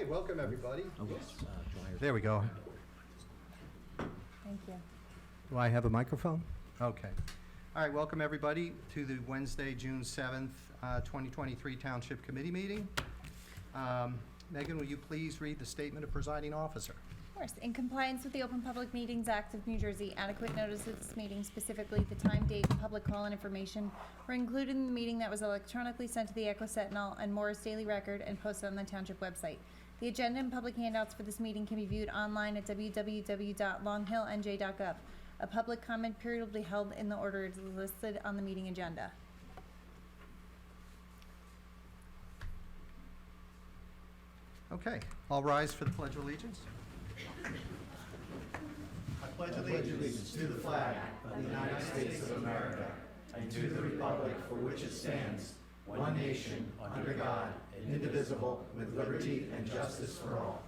Okay, welcome everybody. There we go. Thank you. Do I have a microphone? Okay. All right, welcome everybody to the Wednesday, June 7th, 2023 Township Committee meeting. Megan, will you please read the statement of presiding officer? Of course. In compliance with the Open Public Meetings Act of New Jersey, adequate notice of this meeting, specifically the time, date, and public call and information, were included in the meeting that was electronically sent to the Echo Sentinel and Morris Daily Record and posted on the Township website. The agenda and public handouts for this meeting can be viewed online at www.longhillnj.gov. A public comment period will be held in the order it is listed on the meeting agenda. Okay, all rise for the Pledge of Allegiance. I pledge allegiance to the flag of the United States of America and to the republic for which it stands, one nation, under God, indivisible, with liberty and justice for all.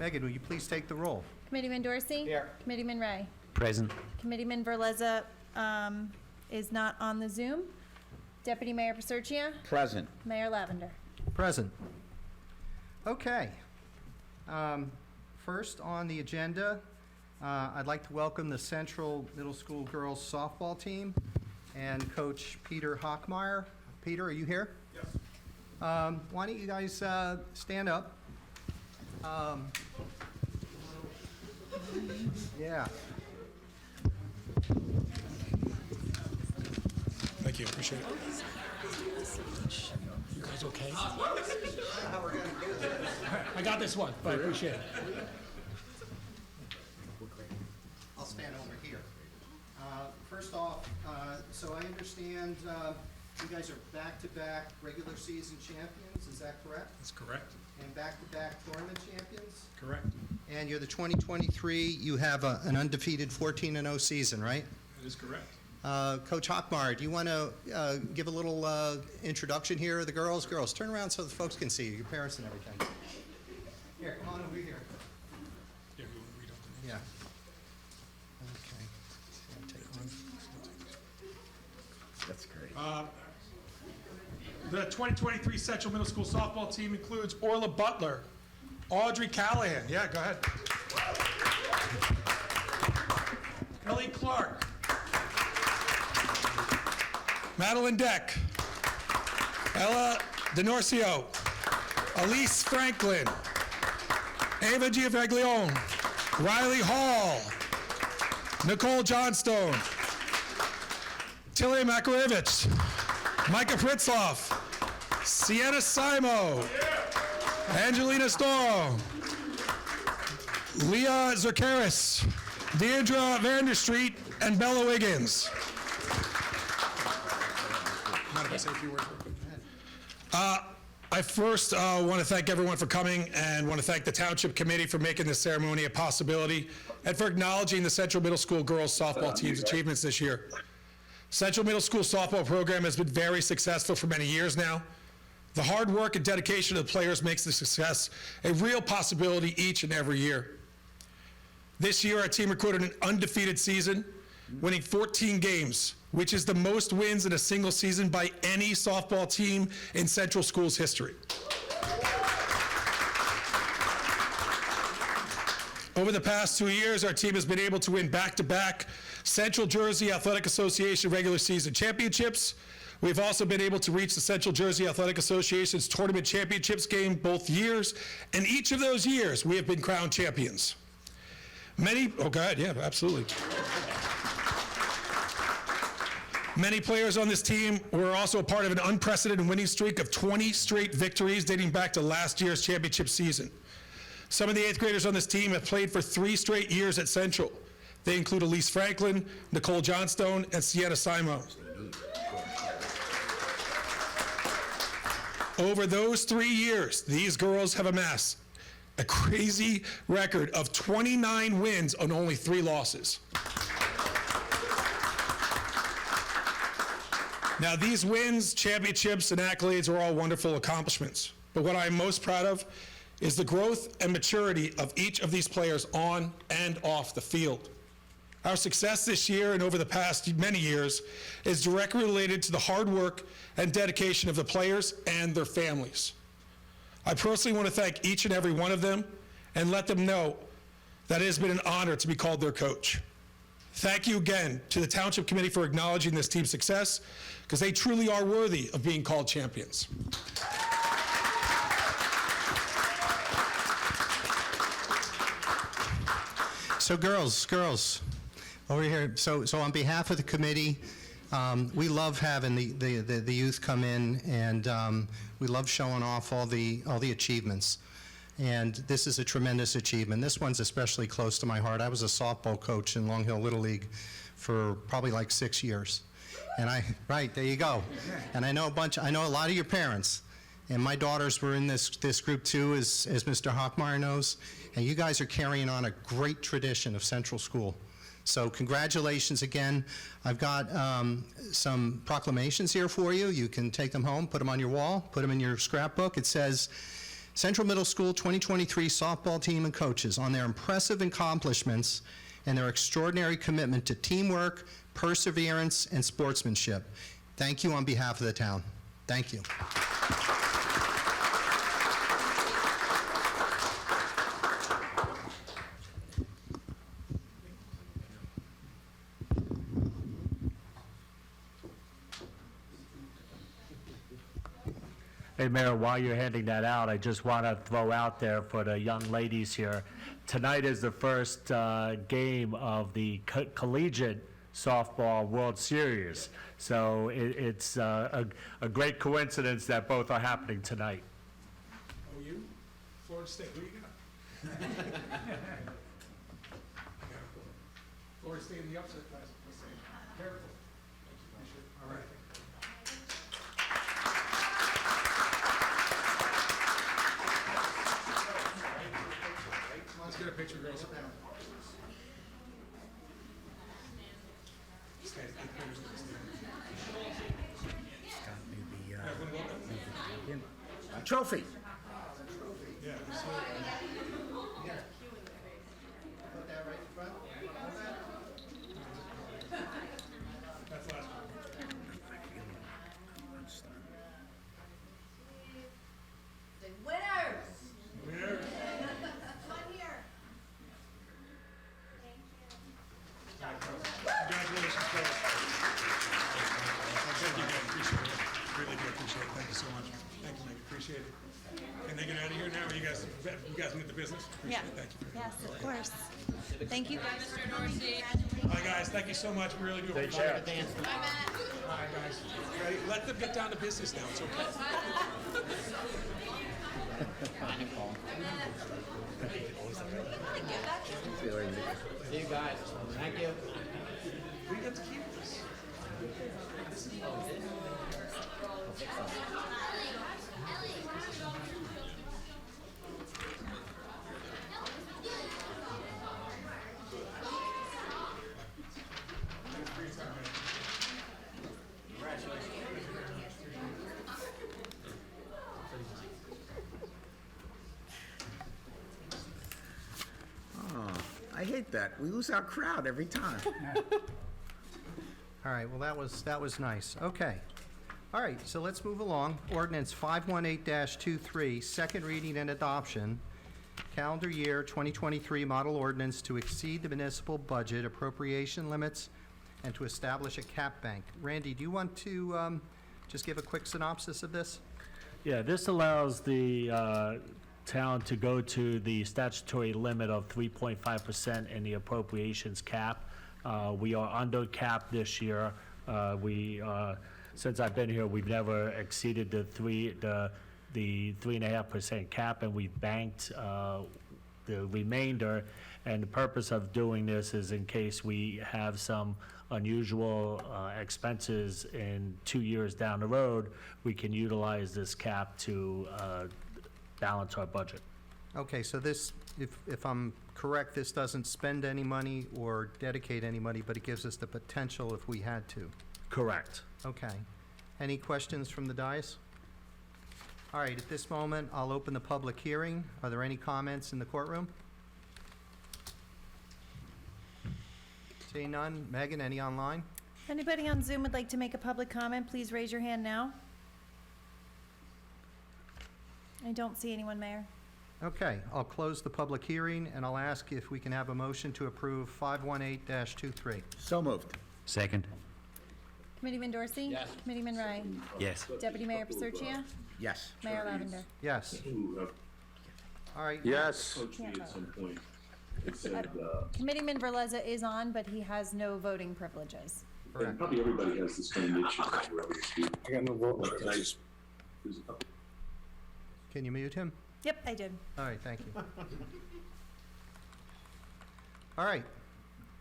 Megan, will you please take the roll? Committeeman Dorsey? Here. Committeeman Ray? Present. Committeeman Verleza is not on the Zoom. Deputy Mayor Pasurchia? Present. Mayor Lavender? Present. Okay. First on the agenda, I'd like to welcome the Central Middle School girls softball team and Coach Peter Hockmeyer. Peter, are you here? Yes. Why don't you guys stand up? Yeah. Thank you, appreciate it. You guys okay? I got this one, but I appreciate it. I'll stand over here. First off, so I understand you guys are back-to-back regular season champions, is that correct? That's correct. And back-to-back tournament champions? Correct. And you're the 2023, you have an undefeated 14-0 season, right? That is correct. Coach Hockmeyer, do you want to give a little introduction here of the girls? Girls, turn around so the folks can see you, your parents and everything. Here, come on over here. Yeah, we want to read off the Yeah. Okay. Take one. That's great. The 2023 Central Middle School softball team includes Orla Butler, Audrey Callahan, yeah, go ahead. Ellie Clark, Madeline Deck, Ella DeNorcio, Elise Franklin, Ava Giavaglione, Riley Hall, Nicole Johnstone, Tilly Makarevich, Micah Pritzloff, Sienna Simo, Angelina Storm, Leah Zerkaris, Deidre Vanderstreet, and Bella Wiggins. Mind if I say a few words real quick? I first want to thank everyone for coming and want to thank the Township Committee for making this ceremony a possibility and for acknowledging the Central Middle School girls softball team's achievements this year. Central Middle School softball program has been very successful for many years now. The hard work and dedication of the players makes the success a real possibility each and every year. This year, our team recorded an undefeated season, winning 14 games, which is the most wins in a single season by any softball team in Central School's history. Over the past 2 years, our team has been able to win back-to-back Central Jersey Athletic Association regular season championships. We've also been able to reach the Central Jersey Athletic Association's tournament championships game both years, and each of those years, we have been crowned champions. Oh God, yeah, absolutely. Many players on this team were also a part of an unprecedented winning streak of 20 straight victories dating back to last year's championship season. Some of the 8th graders on this team have played for 3 straight years at Central. They include Elise Franklin, Nicole Johnstone, and Sienna Simo. Over those 3 years, these girls have amassed a crazy record of 29 wins on only 3 losses. Now, these wins, championships, and accolades are all wonderful accomplishments. But what I'm most proud of is the growth and maturity of each of these players on and off the field. Our success this year and over the past many years is directly related to the hard work and dedication of the players and their families. I personally want to thank each and every one of them and let them know that it has been an honor to be called their coach. Thank you again to the Township Committee for acknowledging this team's success, because they truly are worthy of being called champions. So girls, over here. So on behalf of the committee, we love having the youth come in, and we love showing off all the achievements. And this is a tremendous achievement. This one's especially close to my heart. I was a softball coach in Long Hill Little League for probably like 6 years. And right, there you go. And I know a lot of your parents. And my daughters were in this group too, as Mr. Hochmeyer knows. And you guys are carrying on a great tradition of Central School. So congratulations again. I've got some proclamations here for you. You can take them home, put them on your wall, put them in your scrapbook. It says, Central Middle School 2023 softball team and coaches on their impressive accomplishments and their extraordinary commitment to teamwork, perseverance, and sportsmanship. Thank you on behalf of the town. Thank you. Hey, Mayor, while you're handing that out, I just want to throw out there for the young ladies here, tonight is the first game of the collegiate softball World Series. So it's a great coincidence that both are happening tonight. Oh, you? Florida State, who you got? Florida State in the upset class. Careful. All right. Let's get a picture, girls. Trophy. Yeah. Put that right in front. That's last one. The winners! Winners. One here. Congratulations, girls. Thank you, guys. Appreciate it. Really do appreciate it. Thank you so much. Thank you, Mike. Appreciate it. Can they get out of here now? Or you guys need the business? Appreciate it. Thank you. Yes, of course. Thank you. Bye, guys. Thank you so much. We really do appreciate it. Bye, guys. Ready? Let them get down to business now. It's okay. See you guys. Thank you. We get to keep this. I hate that. We lose our crowd every time. All right, well, that was nice. Okay. All right, so let's move along. Ordinance 518-23, second reading and adoption. Calendar year 2023 model ordinance to exceed the municipal budget appropriation limits and to establish a cap bank. Randy, do you want to just give a quick synopsis of this? Yeah, this allows the town to go to the statutory limit of 3.5% in the appropriations cap. We are under cap this year. Since I've been here, we've never exceeded the 3.5% cap, and we've banked the remainder. And the purpose of doing this is in case we have some unusual expenses in 2 years down the road, we can utilize this cap to balance our budget. Okay, so this, if I'm correct, this doesn't spend any money or dedicate any money, but it gives us the potential if we had to. Correct. Okay. Any questions from the dais? All right, at this moment, I'll open the public hearing. Are there any comments in the courtroom? Seeing none. Megan, any online? If anybody on Zoom would like to make a public comment, please raise your hand now. I don't see anyone, Mayor. Okay, I'll close the public hearing, and I'll ask if we can have a motion to approve 518-23. So moved. Second. Committeeman Dorsey? Yes. Committeeman Wright? Yes. Deputy Mayor Pasurcia? Yes. Mayor Lavender? Yes. All right. Yes. Can't Coached me at vote. some point. It said, Committeeman Verleza is on, but he has no voting privileges. and Correct. probably everybody has the same issue that we're always speaking. I got no vote. But there's a couple Can you mute him? Yep, I did. All right, thank you. All right,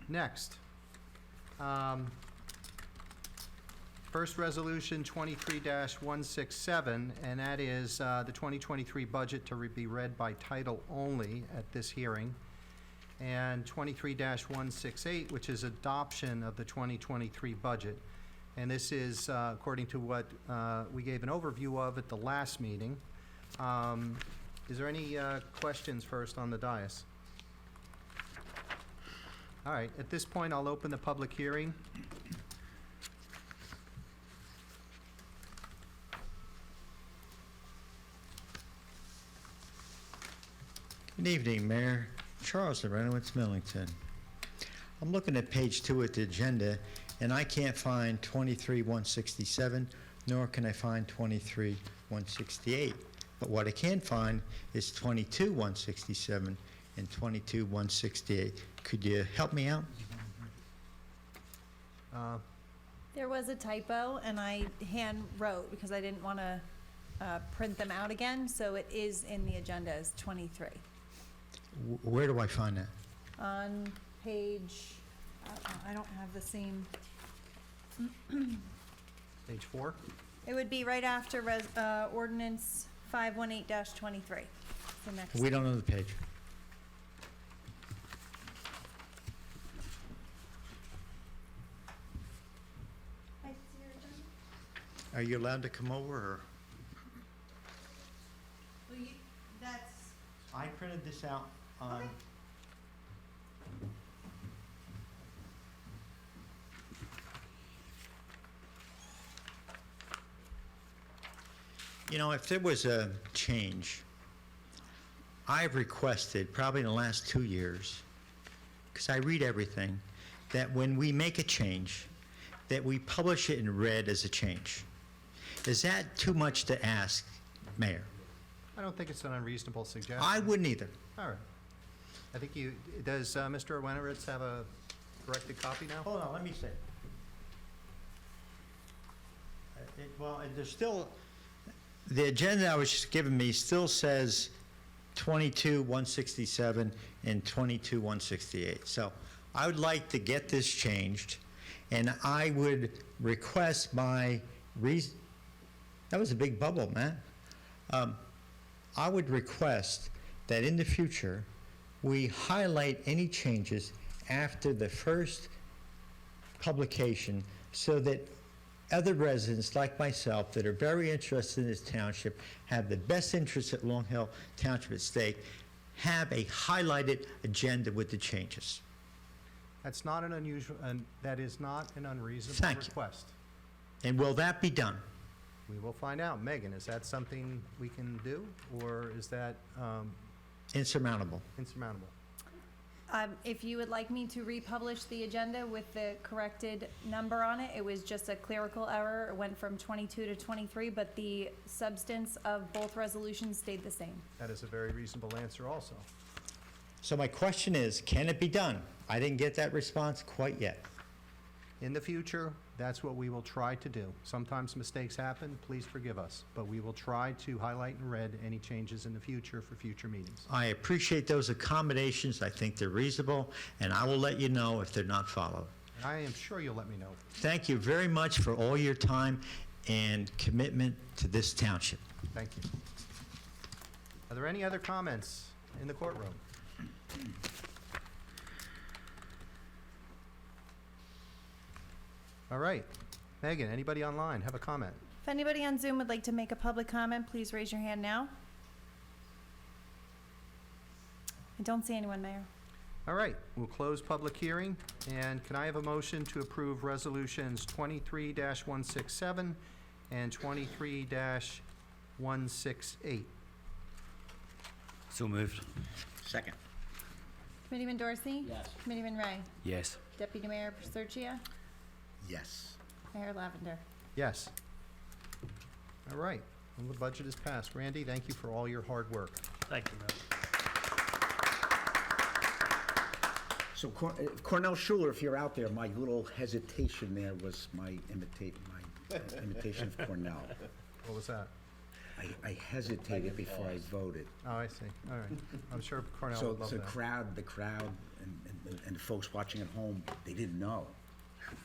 next. First resolution 23-167, and that is the 2023 budget to be read by title only at this hearing. And 23-168, which is adoption of the 2023 budget. And this is according to what we gave an overview of at the last meeting. Is there any questions first on the dais? All right, at this point, I'll open the public hearing. Good evening, Mayor. Charles Lorenowitz, Millington. I'm looking at page 2 of the agenda, and I can't find 23-167, nor can I find 23-168. But what I can find is 22-167 and 22-168. Could you help me out? There was a typo, and I hand wrote because I didn't want to print them out again, so it is in the agenda as 23. Where do I find that? On page, I don't have the same, Page 4. it would be right after ordinance 518-23. The next. We don't know the page. Are you allowed to come over, or? That's. I printed this out on. You know, if there was a change, I've requested, probably in the last 2 years, because I read everything, that when we make a change, that we publish it in red as a change. Is that too much to ask, Mayor? I don't think it's an unreasonable suggestion. I wouldn't either. All right. I think you, does Mr. Wenowitz have a corrected copy now? Hold on, let me see. Well, there's still, the agenda I was just giving me still says 22-167 and 22-168. So I would like to get this changed, and I would request my reason, that was a big bubble, man. I would request that in the future, we highlight any changes after the first publication so that other residents like myself that are very interested in this township, have the best interests at Long Hill Township at stake, have a highlighted agenda with the changes. That's not an unusual, and that is not an unreasonable Thank you. request. And will that be done? We will find out. Megan, is that something we can do, or is that Insurmountable. insurmountable? If you would like me to republish the agenda with the corrected number on it, it was just a clerical error. It went from 22 to 23, but the substance of both resolutions stayed the same. That is a very reasonable answer also. So my question is, can it be done? I didn't get that response quite yet. In the future, that's what we will try to do. Sometimes mistakes happen, please forgive us, but we will try to highlight in red any changes in the future for future meetings. I appreciate those accommodations. I think they're reasonable, and I will let you know if they're not followed. And I am sure you'll let me know. Thank you very much for all your time and commitment to this township. Thank you. Are there any other comments in the courtroom? All right. Megan, anybody online have a comment? If anybody on Zoom would like to make a public comment, please raise your hand now. I don't see anyone, Mayor. All right, we'll close public hearing, and can I have a motion to approve resolutions 23-167 and 23-168? So moved. Second. Committeeman Dorsey? Yes. Committeeman Ray? Yes. Deputy Mayor Paserchia? Yes. Mayor Lavender? Yes. All right, well, the budget is passed. Randy, thank you for all your hard work. Thank you, Mayor. So Cornell Schuler, if you're out there, my little hesitation there was my imitation of Cornell. What was that? I hesitated before I voted. Oh, I see, all right. I'm sure Cornell So would love the that. crowd, and the folks watching at home, they didn't know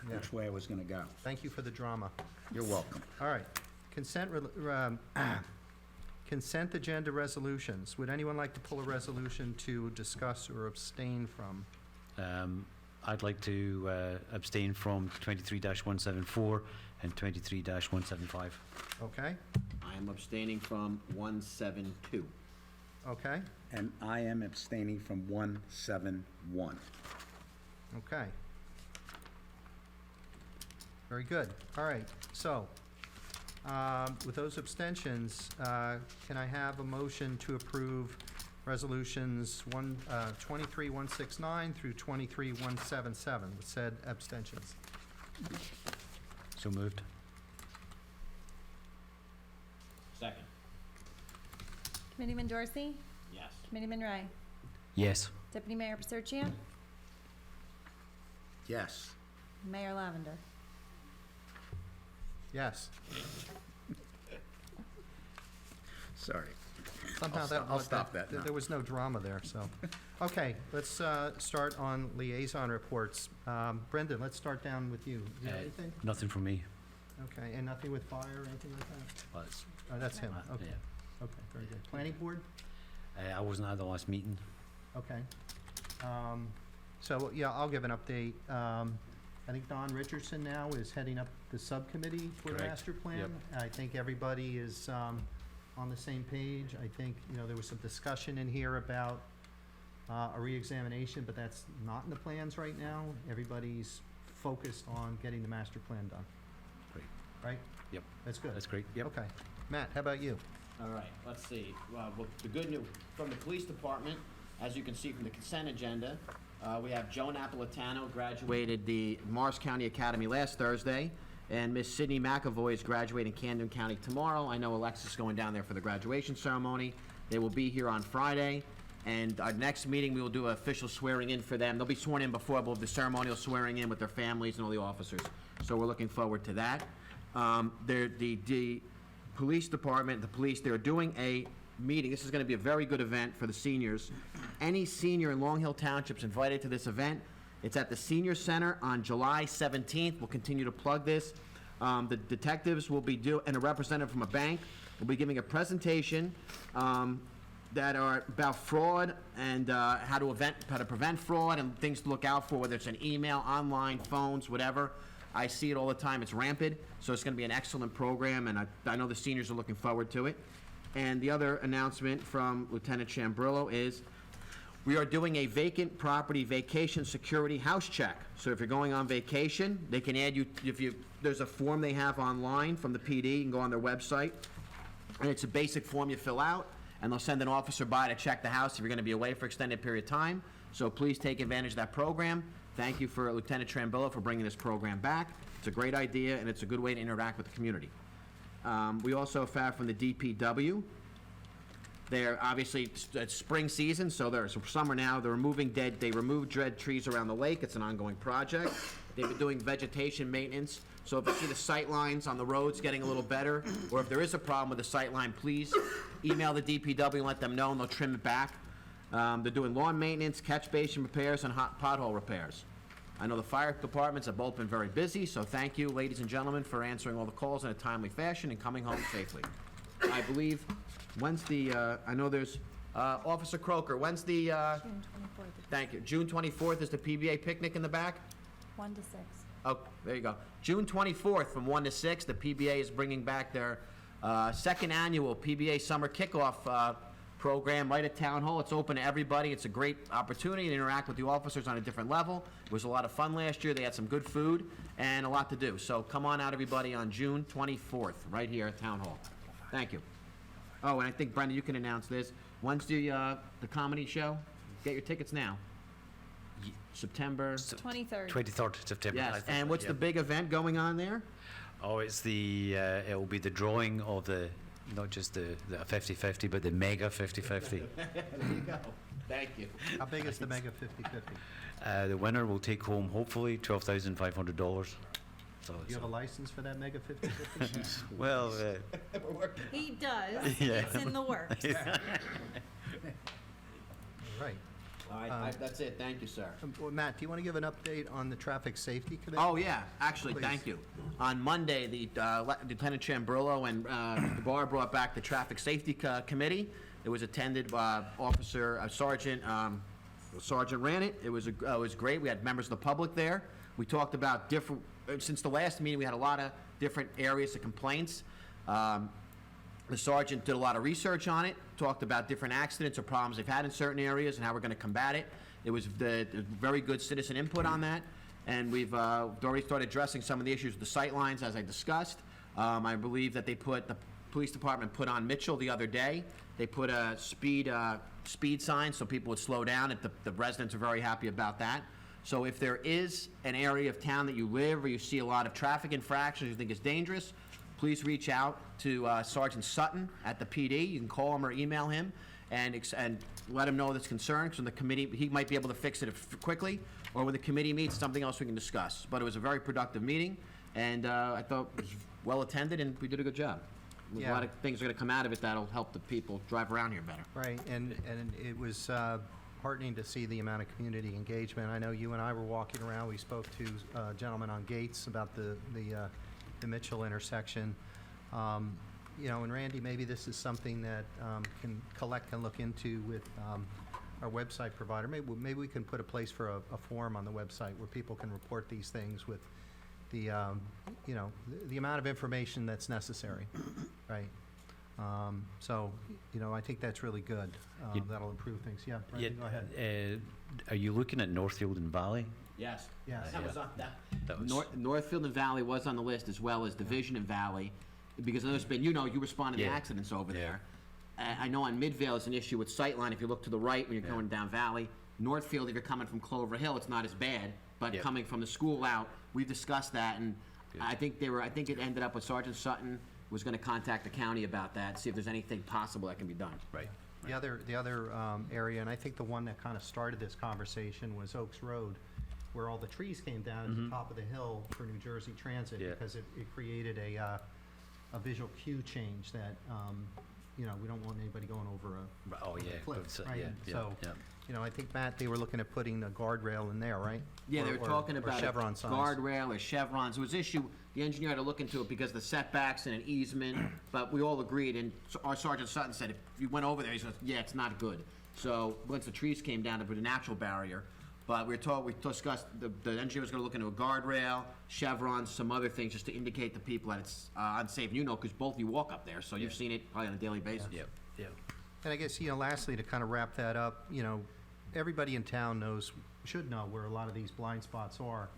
Yeah. which way I was gonna go. Thank you for the drama. You're welcome. All right, consent agenda resolutions. Would anyone like to pull a resolution to discuss or abstain from? I'd like to abstain from 23-174 and 23-175. Okay, I am abstaining from 172. okay, And I am abstaining from 171. okay. Very good, all right, so, with those abstentions, can I have a motion to approve resolutions 23-169 through 23-177 with said abstentions? So moved. Second. Committeeman Dorsey? Yes. Committeeman Ray? Yes. Deputy Mayor Paserchia? Yes. Mayor Lavender? Yes. Sorry. Somehow I'll that. stop- I'll stop that now. There was no drama there, so. Okay, let's start on liaison reports. Brendan, let's start down with you. Do you have anything? Nothing from me. Okay, and nothing with fire or anything like that? Well, it's, Oh, that's him, okay. yeah. Okay, very good. Planning board? I wasn't at the last meeting. Okay. So, yeah, I'll give an update. I think Don Richardson now is heading up the subcommittee for the Correct. master plan. Yep. I think everybody is on the same page. I think, there was some discussion in here about a reexamination, but that's not in the plans right now. Everybody's focused on getting the master plan done, Great. right? Yep. That's good. That's great. Yep. Okay. Matt, how about you? All right, let's see. Well, the good news from the police department, as you can see from the consent agenda, we have Joe Napolitano graduated the Morris County Academy last Thursday, and Miss Sydney McAvoy is graduating Camden County tomorrow. I know Alexis is going down there for the graduation ceremony. They will be here on Friday, and our next meeting, we will do an official swearing in for them. They'll be sworn in before we'll have the ceremonial swearing in with their families and all the officers. So we're looking forward to that. The police department, they're doing a meeting. This is going to be a very good event for the seniors. Any senior in Long Hill Township's invited to this event. It's at the Senior Center on July 17th. We'll continue to plug this. The detectives will be and a representative from a bank will be giving a presentation that are about fraud and how to prevent fraud and things to look out for, whether it's an email, online, phones, whatever. I see it all the time. It's rampant, so it's going to be an excellent program, and I know the seniors are looking forward to it. And the other announcement from Lieutenant Chambrillo is we are doing a vacant property vacation security house check. So if you're going on vacation, they can add you, there's a form they have online from the PD. You can go on their website, and it's a basic form you fill out, and they'll send an officer by to check the house if you're going to be away for an extended period of time. So please take advantage of that program. Thank you for Lieutenant Trambillo for bringing this program back. It's a great idea, and it's a good way to interact with the community. We also have from the DPW. They're obviously, it's spring season, so there's summer now. They removed dead trees around the lake. It's an ongoing project. They've been doing vegetation maintenance. So if you see the sight lines on the roads getting a little better, or if there is a problem with the sight line, please email the DPW and let them know, and they'll trim it back. They're doing lawn maintenance, catch basin repairs, and pothole repairs. I know the fire departments have both been very busy, so thank you, ladies and gentlemen, for answering all the calls in a timely fashion and coming home safely. I believe, when's the, I know there's, Officer Croker, when's the, June 24th, thank you, June 24th is the PBA picnic in the back? 1 to 6. Oh, there you go. June 24th from 1 to 6, the PBA is bringing back their second annual PBA summer kickoff program right at Town Hall. It's open to everybody. It's a great opportunity to interact with the officers on a different level. It was a lot of fun last year. They had some good food and a lot to do. So come on out, everybody, on June 24th, right here at Town Hall. Thank you. Oh, and I think, Brenda, you can announce this. When's the comedy show? Get your tickets now. September. 23rd. 23rd September. I Yes, think, and what's yeah. the big event going on there? Oh, it's the, it will be the drawing of the, not just the 50-50, but the mega 50-50. There you go. Thank you. How big is the mega 50/50? The winner will take home, hopefully, $12,500. So Do you have a license for that mega 50/50? well, He does. Yeah. It's in the works. Right. All right, that's it. Thank you, sir. Well, Matt, do you want to give an update on the Traffic Safety Committee? Oh, yeah, actually, Please. thank you. On Monday, the Lieutenant Chambrillo and the bar brought back the Traffic Safety Committee. It was attended by Sergeant ran it. It was great. We had members of the public there. We talked about different, since the last meeting, we had a lot of different areas of complaints. The sergeant did a lot of research on it, talked about different accidents or problems they've had in certain areas and how we're going to combat it. It was very good citizen input on that, and we've already started addressing some of the issues with the sight lines, as I discussed. I believe that the police department put on Mitchell the other day. They put a speed sign so people would slow down, and the residents are very happy about that. So if there is an area of town that you live or you see a lot of traffic infractions you think is dangerous, please reach out to Sergeant Sutton at the PD. You can call him or email him and let him know that's concerned, because when the committee, he might be able to fix it quickly, or when the committee meets, something else we can discuss. But it was a very productive meeting, and I thought it was well attended, and we did a good job. A Yeah. lot of things are gonna come out of it that'll help the people drive around here better. Right, and it was heartening to see the amount of community engagement. I know you and I were walking around, we spoke to a gentleman on Gates about the Mitchell intersection. You know, and Randy, maybe this is something that can look into with our website provider. Maybe we can put a place for a form on the website where people can report these things with the, you know, the amount of information that's necessary, right? So, you know, I think that's really good. That'll improve things. Yeah, Brendan, go ahead. Are you looking at Northfield and Valley? Yes. Yes. That was on that. That was- Northfield and Valley was on the list, as well as Division and Valley, because there's been, you responded to Yeah. accidents over Yeah. there. I know on Midvale, it's an issue with sightline. If you look to the right when you're going down Valley, Northfield, if you're coming from Clover Hill, it's not as bad. But Yeah. coming from the school out, we've discussed that, and Good. I think it ended up with Sergeant Sutton was gonna contact the county about that, see if there's anything possible that can be done. Right. The other area, and I think the one that kind of started this conversation, was Oaks Road, where all the trees came down at the top of the hill for New Jersey Transit, Yeah. because it created a visual cue change that, you know, we don't want anybody going over Oh, yeah. a cliff, that's it, right? yeah, yeah, So, yeah. you know, I think, Matt, they were looking at putting a guardrail in there, right? Yeah, they Or- were talking or about a chevron signs. guardrail or chevrons. It was the engineer had to look into it because of the setbacks and an easement, but we all agreed, and our Sergeant Sutton said if you went over there, he said, yeah, it's not good. So, once the trees came down, it was a natural barrier. But we discussed, the engineer was gonna look into a guardrail, chevrons, some other things, just to indicate to people that it's unsafe. And you know, because both of you walk up there, so you've seen it probably on a daily basis. Yep, yep. And I guess, you know, lastly, to kind of wrap that up, you know, everybody in town should know where a lot of these blind spots are.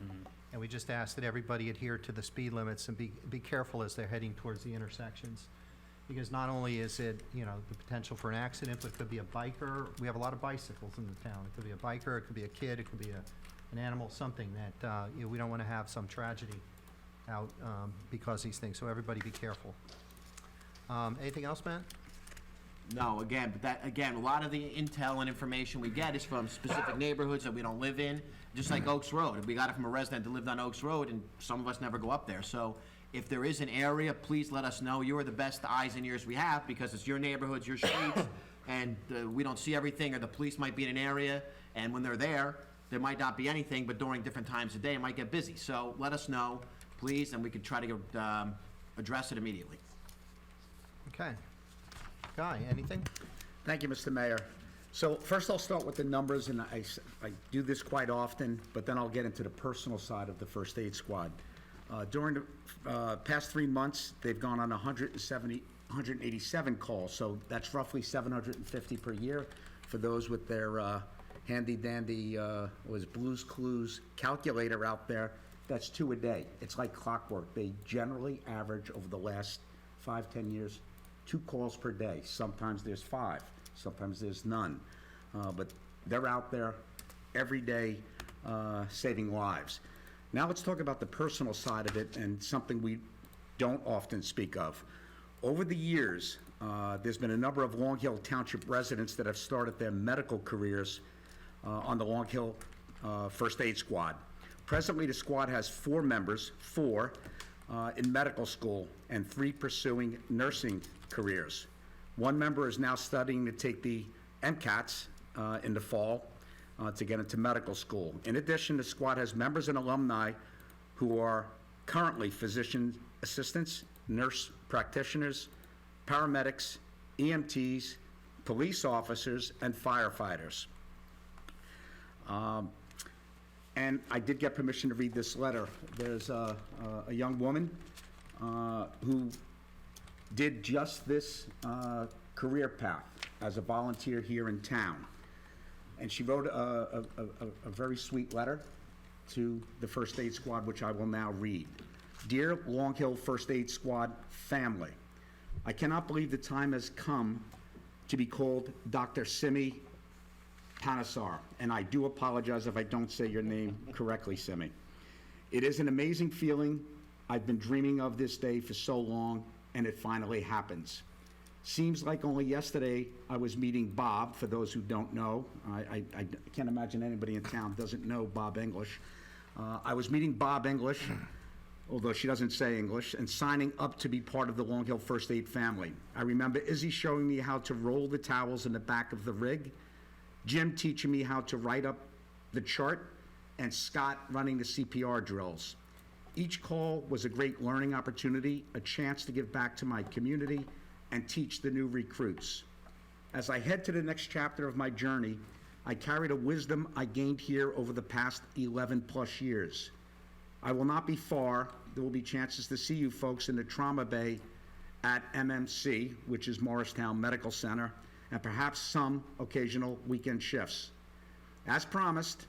And we just ask that everybody adhere to the speed limits and be careful as they're heading towards the intersections. Because not only is it, you know, the potential for an accident, but it could be a biker. We have a lot of bicycles in the town. It could be a biker, it could be a kid, it could be an animal, something that, you know, we don't want to have some tragedy out because of these things. So everybody be careful. Anything else, Matt? No, again, a lot of the intel and information we get is from specific neighborhoods that we don't live in, just like Oaks Road. We got it from a resident that lived on Oaks Road, and some of us never go up there. So if there is an area, please let us know. You are the best eyes and ears we have, because it's your neighborhoods, your streets, and we don't see everything, or the police might be in an area, and when they're there might not be anything, but during different times of day, it might get busy. So let us know, please, and we can try to address it immediately. Okay. Guy, anything? Thank you, Mr. Mayor. So first I'll start with the numbers, and I do this quite often, but then I'll get into the personal side of the first aid squad. During the past 3 months, they've gone on 170 187 calls, so that's roughly 750 per year. For those with their handy-dandy, Blues Clues calculator out there, that's 2 a day. It's like clockwork. They generally average over the last 5, 10 years, 2 calls per day. Sometimes there's 5, sometimes there's none. But they're out there every day saving lives. Now let's talk about the personal side of it, and something we don't often speak of. Over the years, there's been a number of Long Hill Township residents that have started their medical careers on the Long Hill First Aid Squad. Presently, the squad has 4 members, 4 in medical school and 3 pursuing nursing careers. 1 member is now studying to take the MCATs in the fall to get into medical school. In addition, the squad has members and alumni who are currently physician assistants, nurse practitioners, paramedics, EMTs, police officers, and firefighters. And I did get permission to read this letter. There's a young woman who did just this career path as a volunteer here in town. And she wrote a very sweet letter to the First Aid Squad, which I will now read. Dear Long Hill First Aid Squad family, I cannot believe the time has come to be called Dr. Simi Panasar, and I do apologize if I don't say your name correctly, Simi. It is an amazing feeling. I've been dreaming of this day for so long, and it finally happens. Seems like only yesterday I was meeting Bob, for those who don't know. I can't imagine anybody in town doesn't know Bob English. I was meeting Bob English, although she doesn't say English, and signing up to be part of the Long Hill First Aid family. I remember Izzy showing me how to roll the towels in the back of the rig, Jim teaching me how to write up the chart, and Scott running the CPR drills. Each call was a great learning opportunity, a chance to give back to my community and teach the new recruits. As I head to the next chapter of my journey, I carry the wisdom I gained here over the past 11 plus years. I will not be far. There will be chances to see you folks in the trauma bay at MMC, which is Morristown Medical Center, and perhaps some occasional weekend shifts. As promised,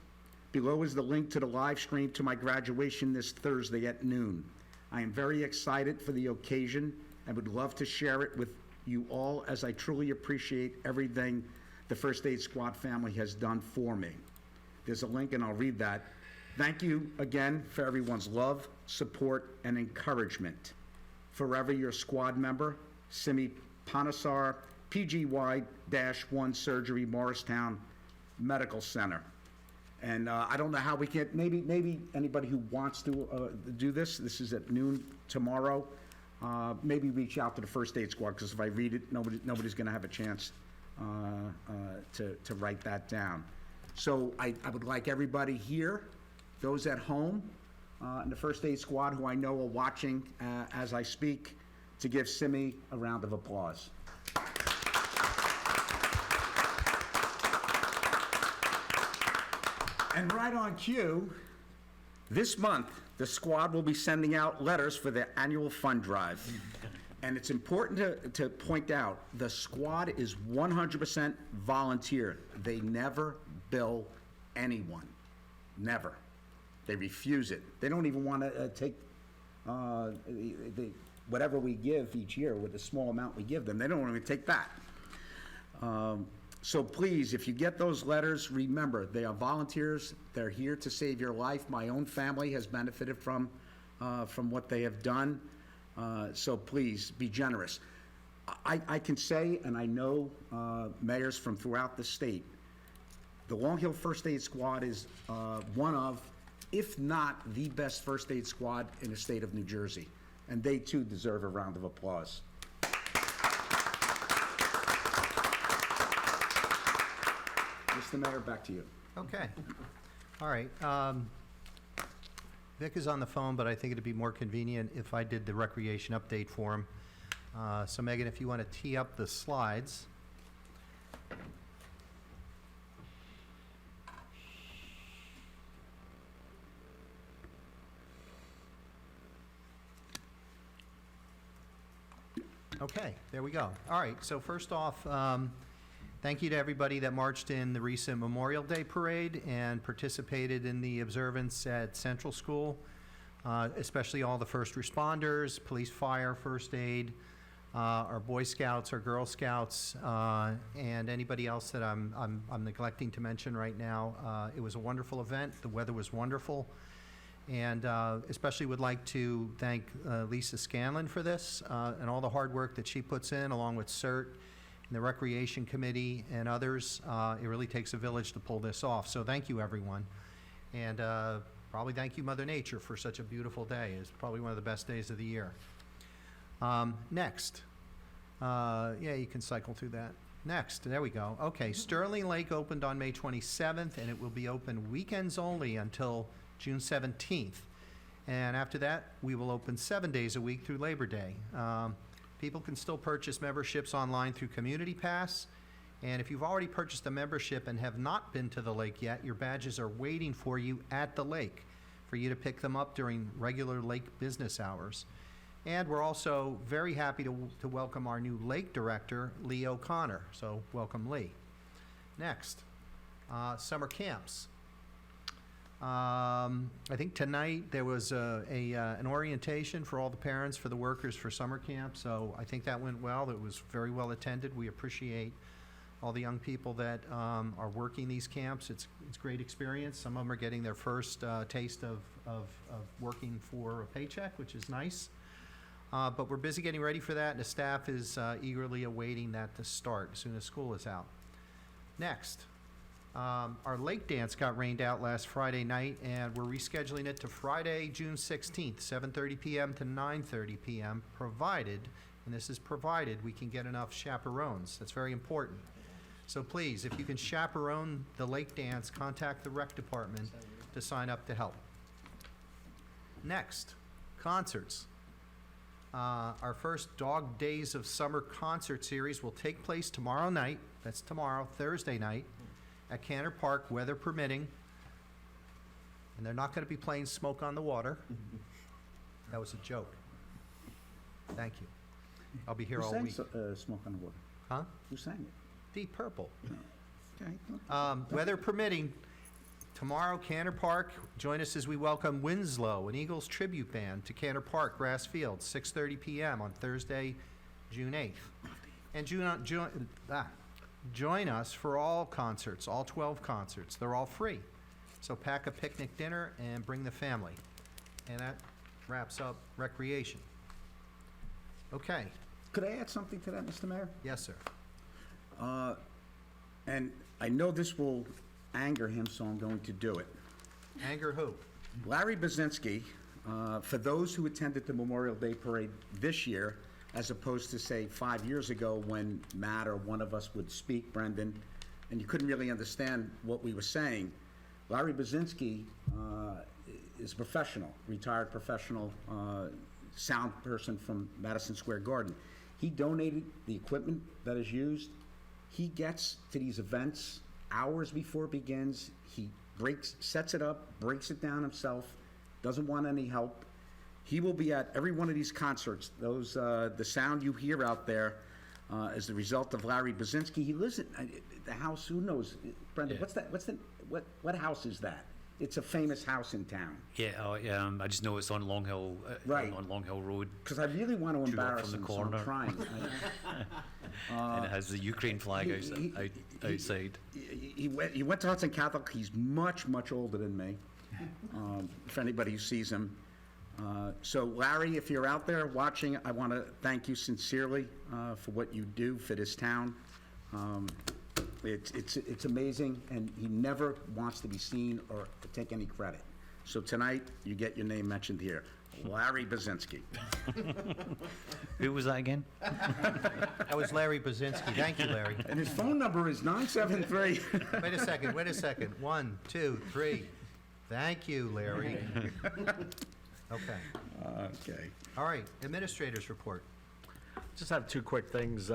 below is the link to the live stream to my graduation this Thursday at noon. I am very excited for the occasion and would love to share it with you all, as I truly appreciate everything the First Aid Squad family has done for me. There's a link and I'll read that. Thank you again for everyone's love, support, and encouragement. Forever your squad member, Simi Panasar, PGY-1 Surgery, Morristown Medical Center. And I don't know how we can, maybe anybody who wants to do this is at noon tomorrow, maybe reach out to the First Aid Squad, because if I read it, nobody's gonna have a chance to write that down. So I would like everybody here, those at home, and the First Aid Squad who I know are watching as I speak, to give Simi a round of applause. And right on cue, this month, the squad will be sending out letters for their annual fund drive. And it's important to point out, the squad is 100% volunteer. They never bill anyone, never. They refuse it. They don't even want to take whatever we give each year with the small amount we give them. They don't want to take that. So please, if you get those letters, remember, they are volunteers. They're here to save your life. My own family has benefited from what they have done. So please, be generous. I can say, and I know mayors from throughout the state, the Long Hill First Aid Squad is one of, if not the best first aid squad in the state of New Jersey. And they too deserve a round of applause. Mr. Mayor, back to you. Okay. All right. Vic is on the phone, but I think it'd be more convenient if I did the recreation update for him. So Megan, if you want to tee up the slides. Okay, there we go. All right, so first off, thank you to everybody that marched in the recent Memorial Day Parade and participated in the observance at Central School, especially all the first responders, police, fire, first aid, our Boy Scouts, our Girl Scouts, and anybody else that I'm neglecting to mention right now. It was a wonderful event. The weather was wonderful. And especially would like to thank Lisa Scanlon for this and all the hard work that she puts in, along with CERT and the Recreation Committee and others. It really takes a village to pull this off. So thank you, everyone. And probably thank you, Mother Nature, for such a beautiful day. It's probably one of the best days of the year. Next. Yeah, you can cycle through that. Next, there we go. Okay, Sterling Lake opened on May 27th, and it will be open weekends only until June 17th. And after that, we will open 7 days a week through Labor Day. People can still purchase memberships online through Community Pass. And if you've already purchased a membership and have not been to the lake yet, your badges are waiting for you at the lake for you to pick them up during regular lake business hours. And we're also very happy to welcome our new lake director, Lee O'Connor. So welcome, Lee. Next, summer camps. I think tonight there was an orientation for all the parents, for the workers for summer camp. So I think that went well. It was very well attended. We appreciate all the young people that are working these camps. It's a great experience. Some of them are getting their first taste of working for a paycheck, which is nice. But we're busy getting ready for that, and the staff is eagerly awaiting that to start as soon as school is out. Next, our lake dance got rained out last Friday night, and we're rescheduling it to Friday, June 16th, 7:30 p.m. to 9:30 p.m., provided, and this is provided, we can get enough chaperones. That's very important. So please, if you can chaperone the lake dance, contact the rec department to sign up to help. Next, concerts. Our first Dog Days of Summer concert series will take place tomorrow night. That's tomorrow, Thursday night, at Cantor Park, weather permitting. And they're not going to be playing Smoke on the Water. That was a joke. Thank you. I'll be here all week. Who sang Smoke on the Water? Huh? Who sang it? Deep Purple. Okay. Weather permitting, tomorrow, Cantor Park, join us as we welcome Winslow, an Eagles tribute band, to Cantor Park, Grass Field, 6:30 p.m. on Thursday, June 8th. And join us for all concerts, all 12 concerts. They're all free. So pack a picnic dinner and bring the family. And that wraps up recreation. Okay. Could I add something to that, Mr. Mayor? Yes, sir. And I know this will anger him, so I'm going to do it. Anger who? Larry Bazinski, for those who attended the Memorial Day Parade this year, as opposed to, say, 5 years ago when Matt or one of us would speak, Brendan, and you couldn't really understand what we were saying, Larry Bazinski is a professional, retired professional sound person from Madison Square Garden. He donated the equipment that is used. He gets to these events hours before it begins. He sets it up, breaks it down himself, doesn't want any help. He will be at every one of these concerts. Those, the sound you hear out there is the result of Larry Bazinski. He lives at the house, who knows? Brenda, Yeah. What house is that? It's a famous house in town. Yeah, I just know it's on Long Hill, Right. on Long Hill Road, Because I really want to Drew up embarrass from the him, corner. so I'm trying. and it has the Ukraine flag outside. He went to Hudson Catholic. He's much, much older than me, for anybody who sees him. So Larry, if you're out there watching, I want to thank you sincerely for what you do for this town. It's amazing, and he never wants to be seen or to take any credit. So tonight, you get your name mentioned here, Larry Bazinski. Who was that again? That was Larry Bazinski. Thank you, Larry. And his phone number is 973. Wait a second. 1, 2, 3. Thank you, Larry. Okay. Okay. All right, administrators report. Just have two quick things.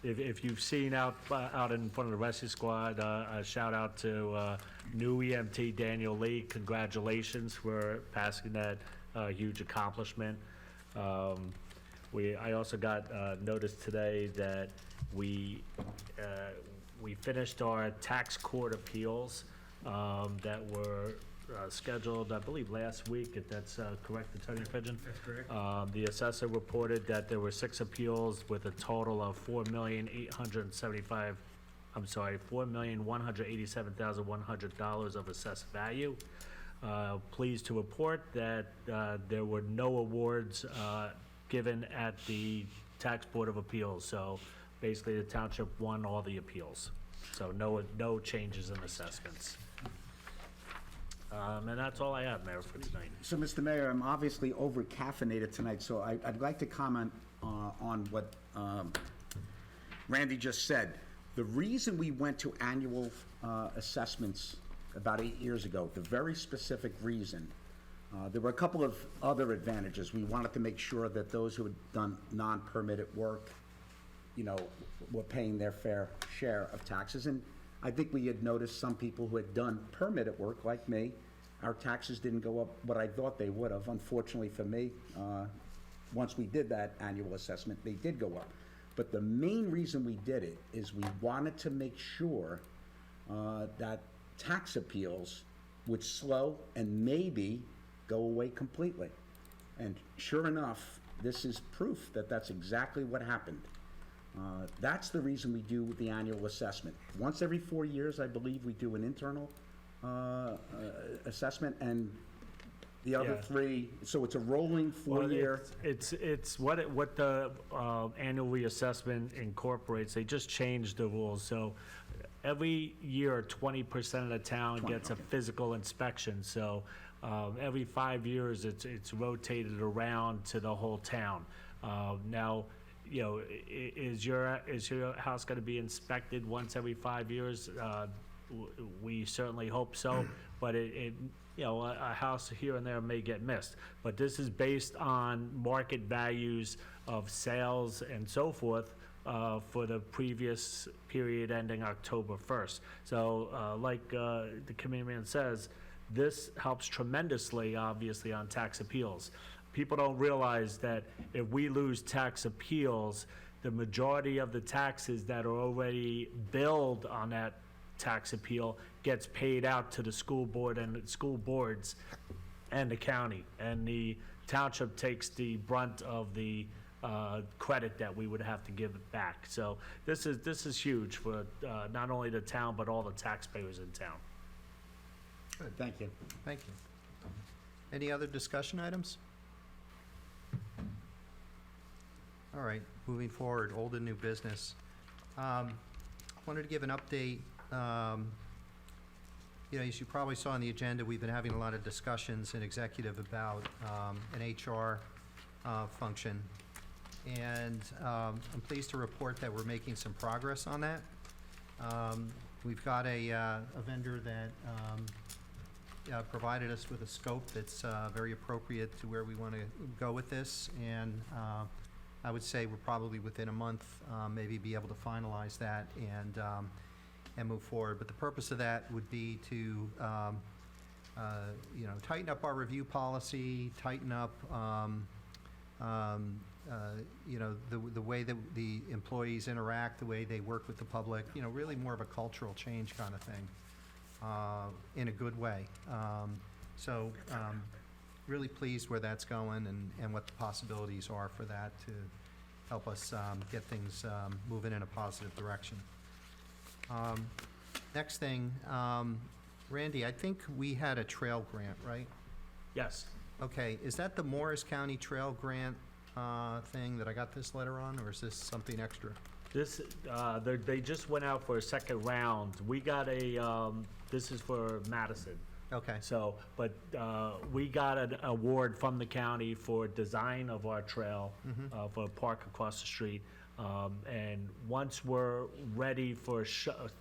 If you've seen out in front of the rescue squad, a shout out to new EMT Daniel Lee. Congratulations for passing that huge accomplishment. I also got notice today that we finished our tax court appeals that were scheduled, I believe, last week, if that's correct, Attorney Pigeon? That's correct. The assessor reported that there were 6 appeals with a total of $4,187,100 of assessed value. Pleased to report that there were no awards given at the Tax Board of Appeals. So basically, the township won all the appeals. So no changes in assessments. And that's all I have, Mayor, for tonight. So, Mr. Mayor, I'm obviously over-caffeinated tonight, so I'd like to comment on what Randy just said. The reason we went to annual assessments about 8 years ago, the very specific reason, there were a couple of other advantages. We wanted to make sure that those who had done non-permitted work, you know, were paying their fair share of taxes. And I think we had noticed some people who had done permitted work, like me, our taxes didn't go up what I thought they would have. Unfortunately for me, once we did that annual assessment, they did go up. But the main reason we did it is we wanted to make sure that tax appeals would slow and maybe go away completely. And sure enough, this is proof that that's exactly what happened. That's the reason we do the annual assessment. Once every 4 years, I believe, we do an internal assessment, and the other Yeah. 3, so it's a rolling Well, 4-year. It's what the annual reassessment incorporates. They just changed the rules. So every year, 20% of the town gets a physical inspection. So every 5 years, it's rotated around to the whole town. Now, you know, is your house going to be inspected once every 5 years? We certainly hope so, but you know, a house here and there may get missed. But this is based on market values of sales and so forth for the previous period ending October 1st. So like the committeeman says, this helps tremendously, obviously, on tax appeals. People don't realize that if we lose tax appeals, the majority of the taxes that are already billed on that tax appeal gets paid out to the school board and the school boards and the county. And the township takes the brunt of the credit that we would have to give it back. So this is huge for not only the town, but all the taxpayers in town. Good. Thank you. Thank you. Any other discussion items? All right, moving forward, old and new business. Wanted to give an update. You know, as you probably saw on the agenda, we've been having a lot of discussions in executive about an HR function. And I'm pleased to report that we're making some progress on that. We've got a vendor that provided us with a scope that's very appropriate to where we want to go with this. And I would say we're probably within a month, maybe be able to finalize that and move forward. But the purpose of that would be to, you know, tighten up our review policy, tighten up, you know, the way that the employees interact, the way they work with the public, you know, really more of a cultural change kind of thing, in a good way. So really pleased where that's going and what the possibilities are for that to help us get things moving in a positive direction. Next thing, Randy, I think we had a trail grant, right? Yes. Okay, is that the Morris County Trail Grant thing that I got this letter on, or is this something extra? This, they just went out for a second round. We got this is for Madison. Okay, So, but we got an award from the county for design of our trail for a park across the street. And once we're ready for,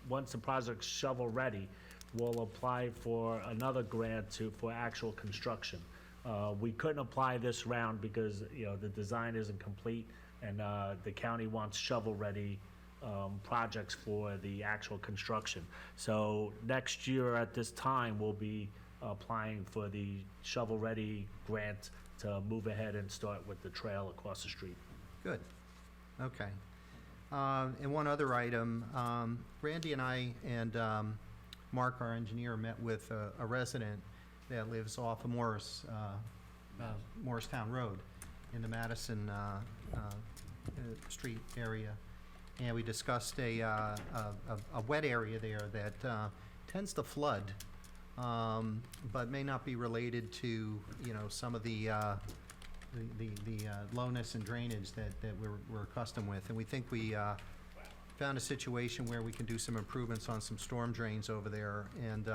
once the project's shovel ready, we'll apply for another grant for actual construction. We couldn't apply this round because, you know, the design isn't complete and the county wants shovel-ready projects for the actual construction. So next year at this time, we'll be applying for the shovel-ready grant to move ahead and start with the trail across the street. Good, okay. And one other item, Randy and I and Mark, our engineer, met with a resident that lives off of Morristown Road in the Madison Street area. And we discussed a wet area there that tends to flood, but may not be related to, some of the lowness and drainage that we're accustomed with. And we think we found a situation where we can do some improvements on some storm drains over there. And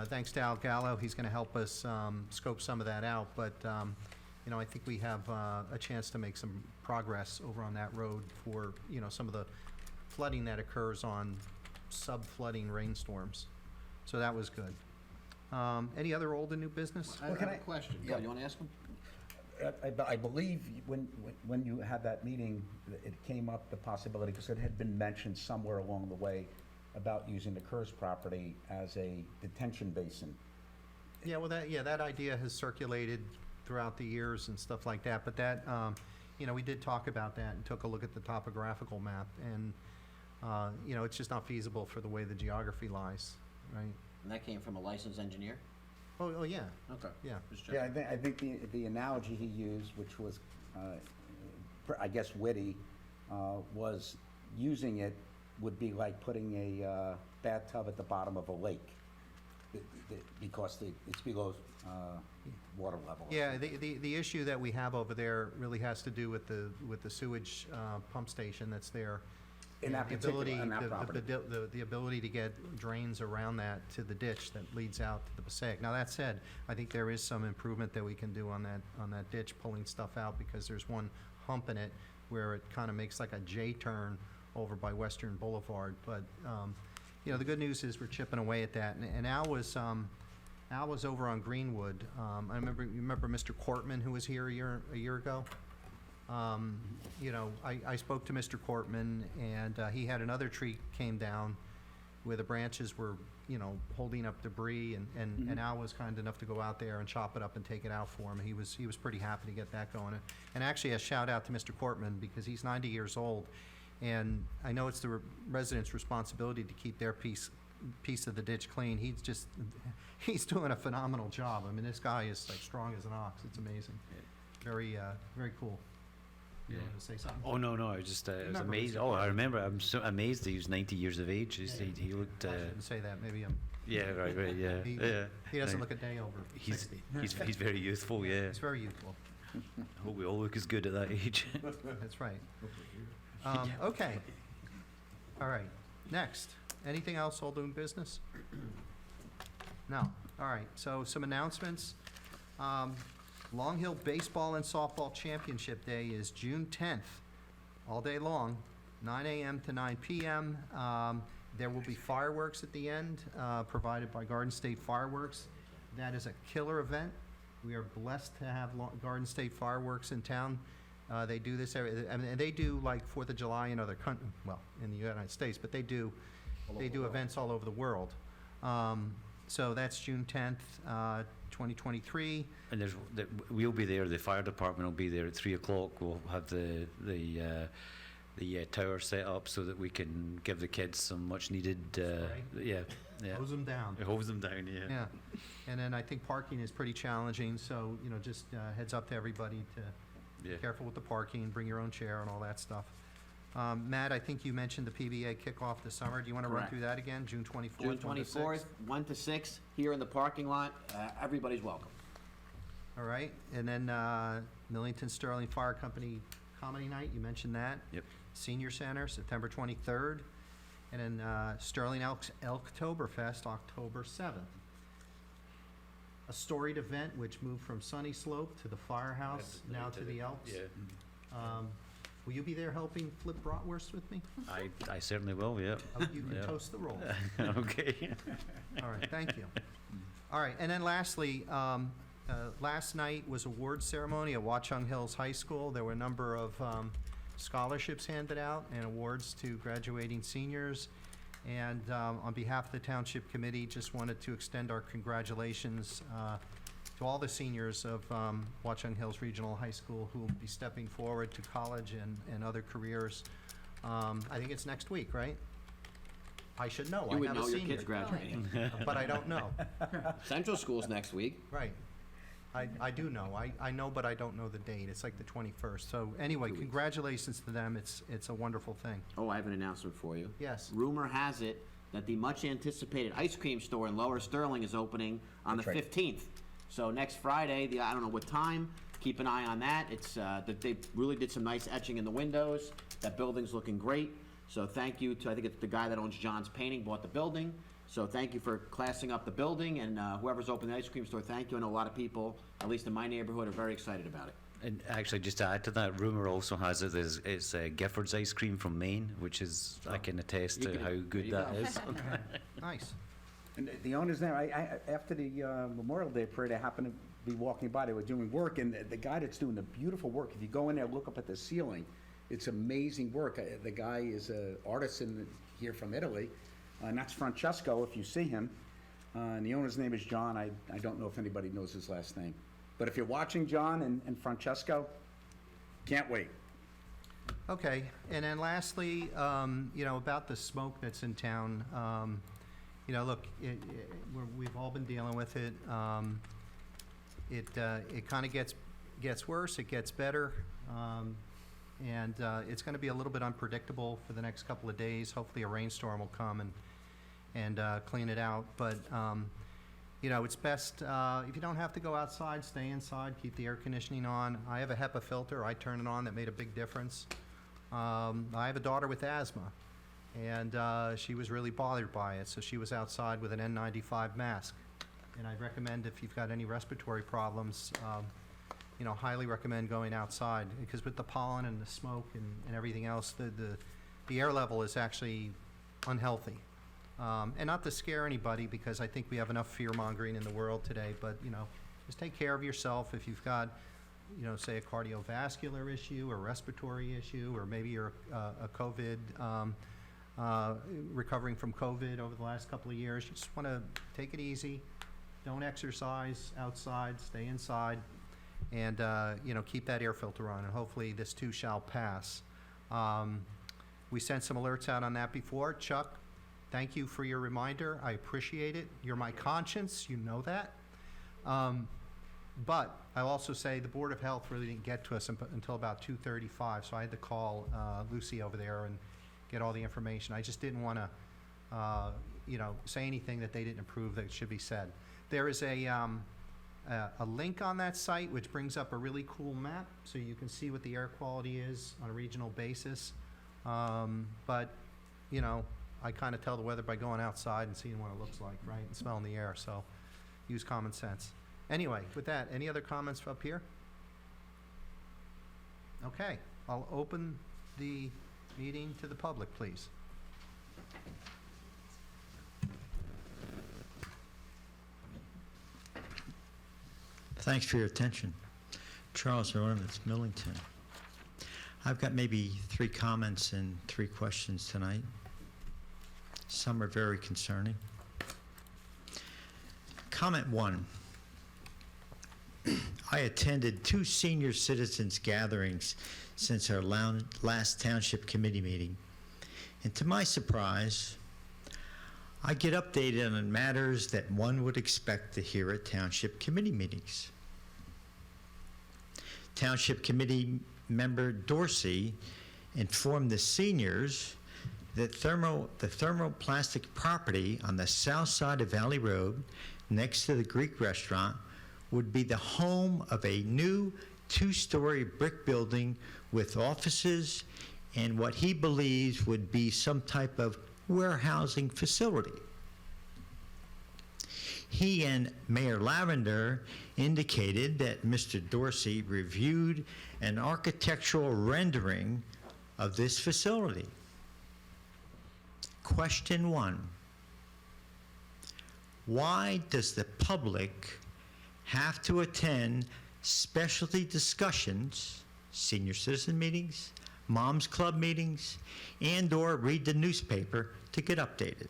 thanks to Al Gallo, he's going to help us scope some of that out. But, I think we have a chance to make some progress over on that road for, some of the flooding that occurs on sub-flooding rainstorms. So that was good. Any other old and new business? I have a question. Yeah. You want to ask him? I believe when you had that meeting, it came up, the possibility, because it had been mentioned somewhere along the way about using the Kerrs property as a detention basin. Yeah, well, that idea has circulated throughout the years and stuff like that, but that, we did talk about that and took a look at the topographical map, and, it's just not feasible for the way the geography lies, right? And that came from a licensed engineer? Oh, yeah, Okay. yeah. Just Yeah, checking. I think the analogy he used, which was, I guess witty, was using it would be like putting a bathtub at the bottom of a lake, because it's below water level. Yeah, the issue that we have over there really has to do with the sewage pump station that's there. In that The particular, ability- on that the- property. The ability to get drains around that to the ditch that leads out to the Passaic. Now, that said, I think there is some improvement that we can do on that ditch, pulling stuff out, because there's one hump in it where it kind of makes like a J-turn over by Western Boulevard. But, the good news is we're chipping away at that. And Al was over on Greenwood. You remember Mr. Cortman, who was here a year ago? I spoke to Mr. Cortman, and he had another tree came down where the branches were, holding up debris, and Al was kind enough to go out there and chop it up and take it out for him. He was pretty happy to get that going. And actually, a shout out to Mr. Cortman, because he's 90 years old, and I know it's the residents' responsibility to keep their piece of the ditch clean. He's doing a phenomenal job. I mean, this guy is like strong as an ox. It's amazing. Very cool. You wanted to say something? Oh, no, I was just, I was Remember amazed. Mr. Oh, I remember. I'm so amazed that he was 90 years of age. He looked, I shouldn't say that. Maybe yeah, right, yeah. he doesn't Right. look a day over 60. He's very youthful, yeah. He's very youthful. I hope we all look as good at that age. That's right. Okay. All right. Next. Anything else, all doing business? No. All right. So some announcements. Long Hill Baseball and Softball Championship Day is June 10th, all day long, 9 a.m. to 9 p.m. There will be fireworks at the end, provided by Garden State Fireworks. That is a killer event. We are blessed to have Garden State Fireworks in town. They do this and they do like 4th of July in other countries, well, in the United States, but they do events all over the world. So that's June 10th, 2023. And we'll be there. The fire department will be there at 3 o'clock. We'll have the tower set up so that we can give the kids some much needed. Yeah. Hose them down. Hose them down. Yeah. Yeah. And then I think parking is pretty challenging, so, just heads up to everybody to be Yeah. careful with the parking, bring your own chair and all that stuff. Matt, I think you mentioned the PBA kickoff this summer. Do you want to run Correct. through that again? June 24th? June 1 to 6? 24th, 1 to 6, here in the parking lot. Everybody's welcome. All right. And then Millington Sterling Fire Company Comedy Night, you mentioned that. Yep. Senior Center, September 23rd. And then Sterling Elktoberfest, October 7th. A storied event which moved from Sunny Slope to the Firehouse, now to the Elks. Yeah. Will you be there helping flip bratwurst with me? I certainly will. Yeah. You can Yeah. toast the roll. Okay. All right, thank you. All right, and then lastly, last night was award ceremony at Watchung Hills High School. There were a number of scholarships handed out and awards to graduating seniors. And on behalf of the Township Committee, just wanted to extend our congratulations to all the seniors of Watchung Hills Regional High School who will be stepping forward to college and other careers. I think it's next week, right? I should know. You I would have a know your senior. kid's graduating. But I don't know. Central School's next week. Right. I do know. I know, but I don't know the date. It's like the 21st. So anyway, congratulations to them. It's a wonderful thing. Oh, I have an announcement for you. Yes. Rumor has it that the much-anticipated ice cream store in Lower Sterling is opening on the 15th. So next Friday, I don't know what time, keep an eye on that. It's, that they really did some nice etching in the windows. That building's looking great. So thank you to, I think it's the guy that owns John's Painting, bought the building. So thank you for classing up the building, and whoever's opened the ice cream store, thank you. I know a lot of people, at least in my neighborhood, are very excited about it. And actually, just to add to that, rumour also has it it's Gifford's ice cream from Maine, which is, I can attest You to can- how there good you that go. is. Nice. And the owner's there, after the Memorial Day parade, I happened to be walking by, they were doing work, and the guy that's doing the beautiful work, if you go in there, look up at the ceiling, it's amazing work. The guy is an artisan here from Italy, and that's Francesco, if you see him. And the owner's name is John. I don't know if anybody knows his last name. But if you're watching, John and Francesco, can't wait. Okay, and then lastly, you know, about the smoke that's in town, you know, look, we've all been dealing with it. It kind of gets worse, it gets better, and it's going to be a little bit unpredictable for the next couple of days. Hopefully a rainstorm will come and clean it out, but you know, it's best, if you don't have to go outside, stay inside, keep the air conditioning on. I have a HEPA filter, I turn it on, that made a big difference. I have a daughter with asthma, and she was really bothered by it, so she was outside with an N95 mask. And I recommend, if you've got any respiratory problems, you know, highly recommend going outside, because with the pollen and the smoke and everything else, the air level is actually unhealthy. And not to scare anybody, because I think we have enough fear-mongering in the world today, but, you know, just take care of yourself. If you've got, you know, say a cardiovascular issue or respiratory issue, or maybe you're a COVID, recovering from COVID over the last couple of years, you just want to take it easy. Don't exercise outside, stay inside, and, you know, keep that air filter on, and hopefully this too shall pass. We sent some alerts out on that before. Chuck, thank you for your reminder. I appreciate it. You're my conscience. You know that. But I'll also say the Board of Health really didn't get to us until about 2:35, so I had to call Lucy over there and get all the information. I just didn't want to, you know, say anything that they didn't approve that should be said. There is a link on that site which brings up a really cool map, so you can see what the air quality is on a regional basis. But, you know, I kind of tell the weather by going outside and seeing what it looks like, right, and smelling the air, so use common sense. Anyway, with that, any other comments up here? Okay, I'll open the meeting to the public, please. Thanks for your attention. Charles Ornament, Millington. I've got maybe 3 comments and 3 questions tonight. Some are very concerning. Comment 1. I attended 2 senior citizens gatherings since our last township committee meeting. And to my surprise, I get updated on matters that one would expect to hear at township committee meetings. Township committee member Dorsey informed the seniors that the thermoplastic property on the south side of Valley Road, next to the Greek restaurant, would be the home of a new 2-story brick building with offices and what he believes would be some type of warehousing facility. He and Mayor Lavender indicated that Mr. Dorsey reviewed an architectural rendering of this facility. Question 1. Why does the public have to attend specialty discussions, senior citizen meetings, Moms Club meetings, and/or read the newspaper to get updated?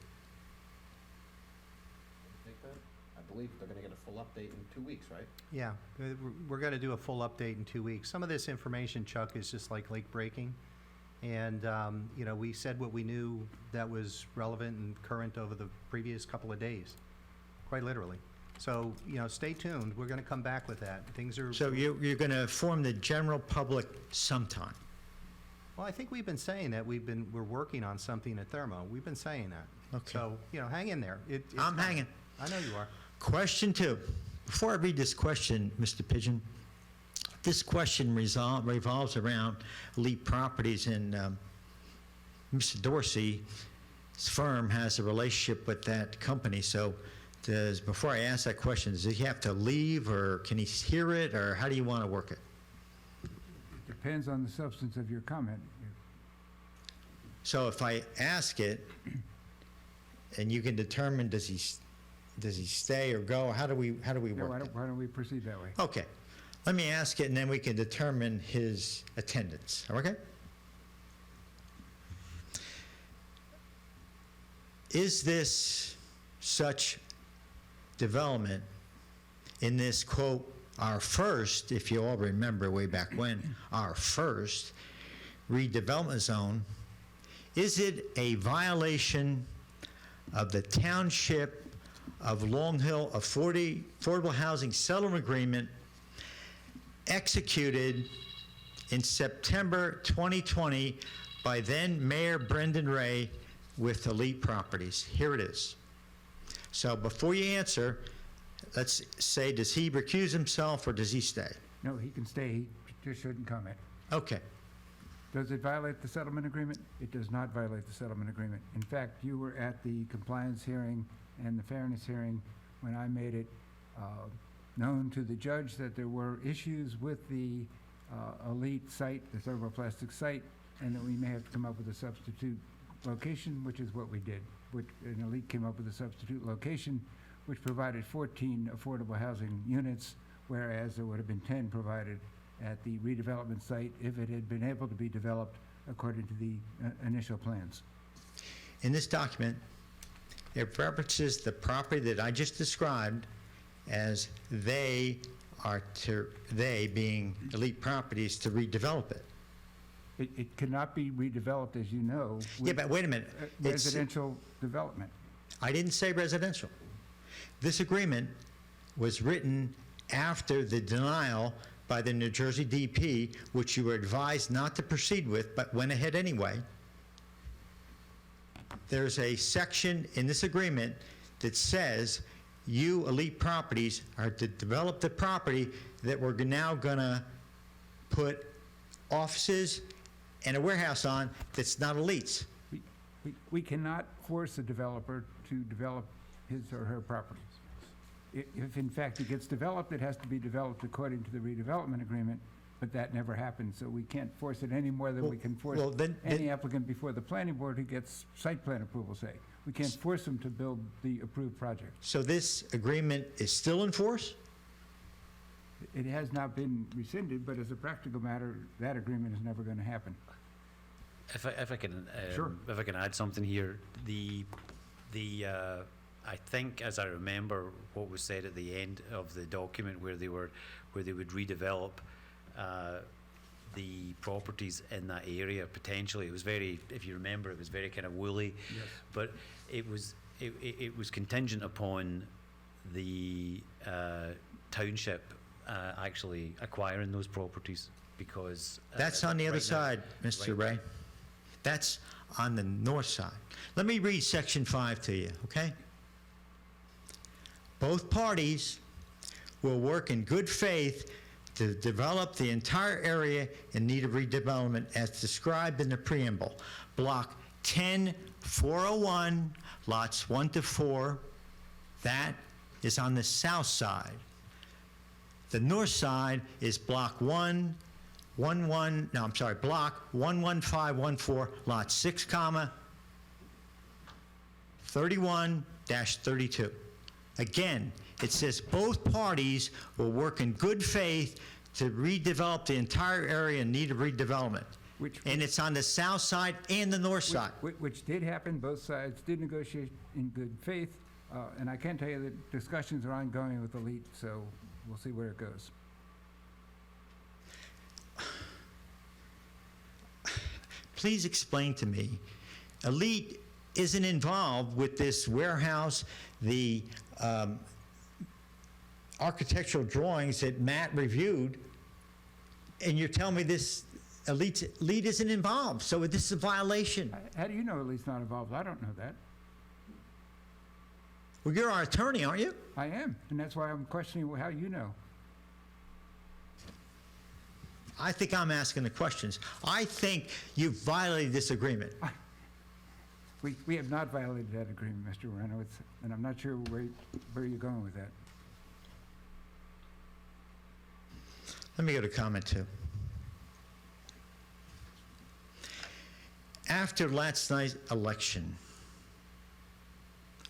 I believe they're going to get a full full update in 2 weeks, right? Yeah, we're going to do a full update in 2 weeks. Some of this information, Chuck, is just like late breaking. And, you know, we said what we knew that was relevant and current over the previous couple of days, quite literally. So, you know, stay tuned. We're going to come back with that. Things are... So you're going to inform the general public sometime? Well, I think we've been saying that we're working on something at Thermo. We've been saying that. Okay. So, you know, hang in there. It's I'm coming. hanging. I know you are. Question 2. Before I read this question, Mr. Pigeon, this question revolves around Elite Properties, and Mr. Dorsey's firm has a relationship with that company. So before I ask that question, does he have to leave, or can he hear it, or how do you want to work it? Depends on the substance of your comment. So if I ask it, and you can determine does he stay or go, how do we Yeah, work it? why don't we proceed that way? Okay, let me ask it, and then we can determine his attendance, okay? Is this such development in this, quote, our first, if you all remember way back when, our first redevelopment zone, is it a violation of the Township of Long Hill Affordable Housing Settlement Agreement executed in September 2020 by then Mayor Brendan Ray with Elite Properties? Here it is. So before you answer, let's say, does he recuse himself or does he stay? No, he can stay, he just shouldn't comment. Okay. Does it violate the settlement agreement? It does not violate the settlement agreement. In fact, you were at the compliance hearing and the fairness hearing when I made it known to the judge that there were issues with the Elite site, the thermoplastic site, and that we may have to come up with a substitute location, which is what we did. And Elite came up with a substitute location, which provided 14 affordable housing units, whereas there would have been 10 provided at the redevelopment site if it had been able to be developed according to the initial plans. In this document, it references the property that I just described as they being Elite Properties, to redevelop it. It cannot be redeveloped, as you know. Yeah, but wait a minute. It's- Residential development. I didn't say residential. This agreement was written after the denial by the New Jersey DP, which you were advised not to proceed with, but went ahead anyway. There's a section in this agreement that says you, Elite Properties, are to develop the property that we're now gonna put offices and a warehouse on that's not Elite's. We cannot force a developer to develop his or her properties. If in fact it gets developed, it has to be developed according to the redevelopment agreement, but that never happened, so we can't force it any more than we can force well, then- any applicant before the planning board who gets site plan approval, say. We can't force them to build the approved project. So this agreement is still in force? It has not been rescinded, but as a practical matter, that agreement is never going to happen. If I can, Sure. if I can add something here, I think, as I remember, what was said at the end of the document where they would redevelop the properties in that area potentially. It was very, if you remember, it was very kind of woolly. Yes. But it was contingent upon the township actually acquiring those properties, because That's on the other right now- side, Mr. Ray. That's on the north side. Let me read section 5 to you, okay? Both parties will work in good faith to develop the entire area in need of redevelopment as described in the preamble. Block 10401, lots 1 to 4, that is on the south side. The north side is block block 11514, lot 6, 31-32. Again, it says both parties will work in good faith to redevelop the entire area in need of redevelopment. And it's on the south side and the north side. Which did happen, both sides did negotiate in good faith. And I can tell you that discussions are ongoing with Elite, so we'll see where it goes. Please explain to me, Elite isn't involved with this warehouse, the architectural drawings that Matt reviewed, and you're telling me this Elite isn't involved, so this is a violation. How do you know Elite's not involved? I don't know that. Well, you're our attorney, aren't you? I am, and that's why I'm questioning how you know. I think I'm asking the questions. I think you violated this agreement. We have not violated that agreement, Mr. Moreno, and I'm not sure where you're going with that. Let me go to comment 2. After last night's election,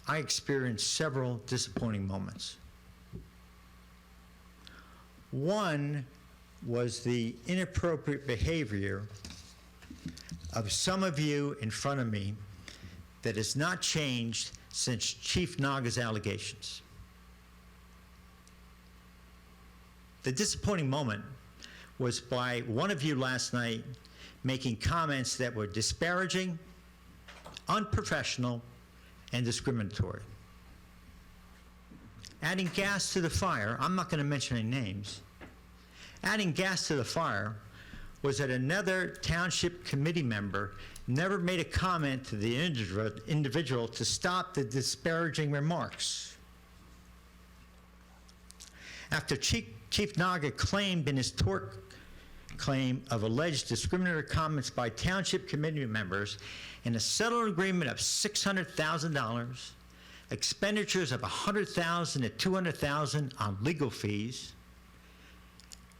I experienced several disappointing moments. One was the inappropriate behavior of some of you in front of me that has not changed since Chief Naga's allegations. The disappointing moment was by one of you last night making comments that were disparaging, unprofessional, and discriminatory. Adding gas to the fire, I'm not going to mention any names, adding gas to the fire was that another township committee member never made a comment to the individual to stop the disparaging remarks. After Chief Naga claimed in his tort claim of alleged discriminatory comments by township committee members in a settlement agreement of $600,000, expenditures of $100,000 to $200,000 on legal fees,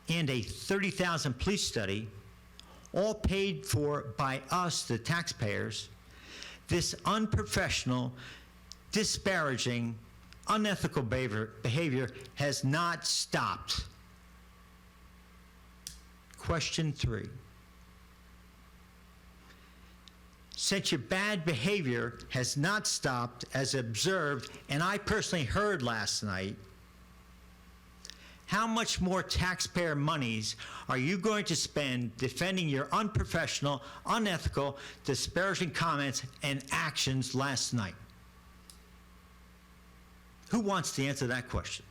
and a $30,000 police study, all paid for by us, the taxpayers, this unprofessional, disparaging, unethical behavior has not stopped. Question 3. Since your bad behavior has not stopped as observed, and I personally heard last night, how much more taxpayer monies are you going to spend defending your unprofessional, unethical, disparaging comments and actions last night? Who wants to answer that question?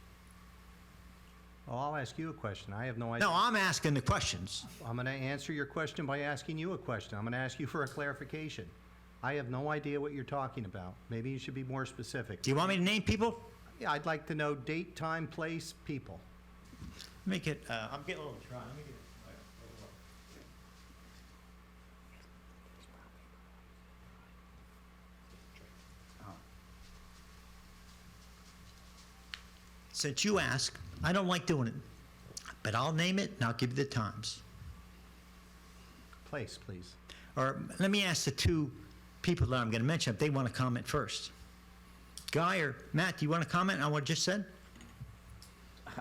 Well, I'll ask you a question. I have no idea. No, I'm asking the questions. I'm going to answer your question by asking you a question. I'm going to ask you for a clarification. I have no idea what you're talking about. Maybe you should be more specific. Do you want me to name people? Yeah, I'd like to know date, time, place, people. Make it, I'm getting a little dry. Let me get Since you ask, I don't like doing it, but I'll name it and I'll give you the times. Place, please. Or let me ask the 2 people that I'm going to mention if they want to comment first. Guy or Matt, do you want to comment on what I just said?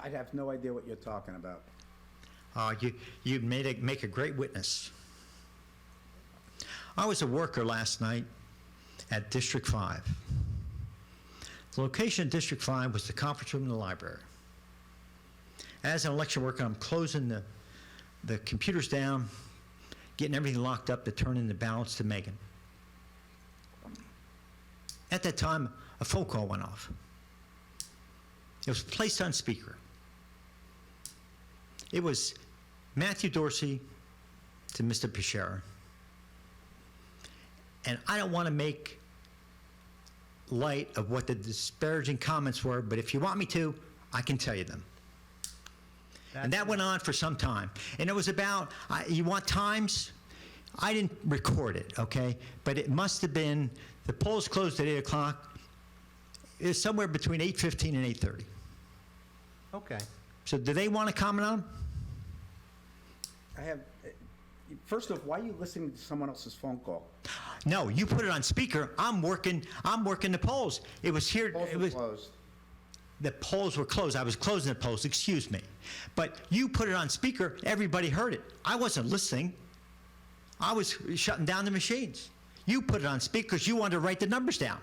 I'd have no idea what you're talking about. You make a great witness. I was a worker last night at District 5. The location of District 5 was the conference room in the library. As an election worker, I'm closing the computers down, getting everything locked up to turn in the ballots to Megan. At that time, a phone call went off. It was placed on speaker. It was Matthew Dorsey to Mr. Pichera. And I don't want to make light of what the disparaging comments were, but if you want me to, I can tell you them. And that went on for some time. And it was about, you want times? I didn't record it, okay? But it must have been, the polls closed at 8 o'clock. It was somewhere between 8:15 and 8:30. Okay. So do they want to comment on them? I have, first off, why are you listening to someone else's phone call? No, you put it on speaker. I'm working the polls. It was here. Polls It were was, closed. the polls were closed. I was closing the polls, excuse me. But you put it on speaker, everybody heard it. I wasn't listening. I was shutting down the machines. You put it on speaker because you wanted to write the numbers down.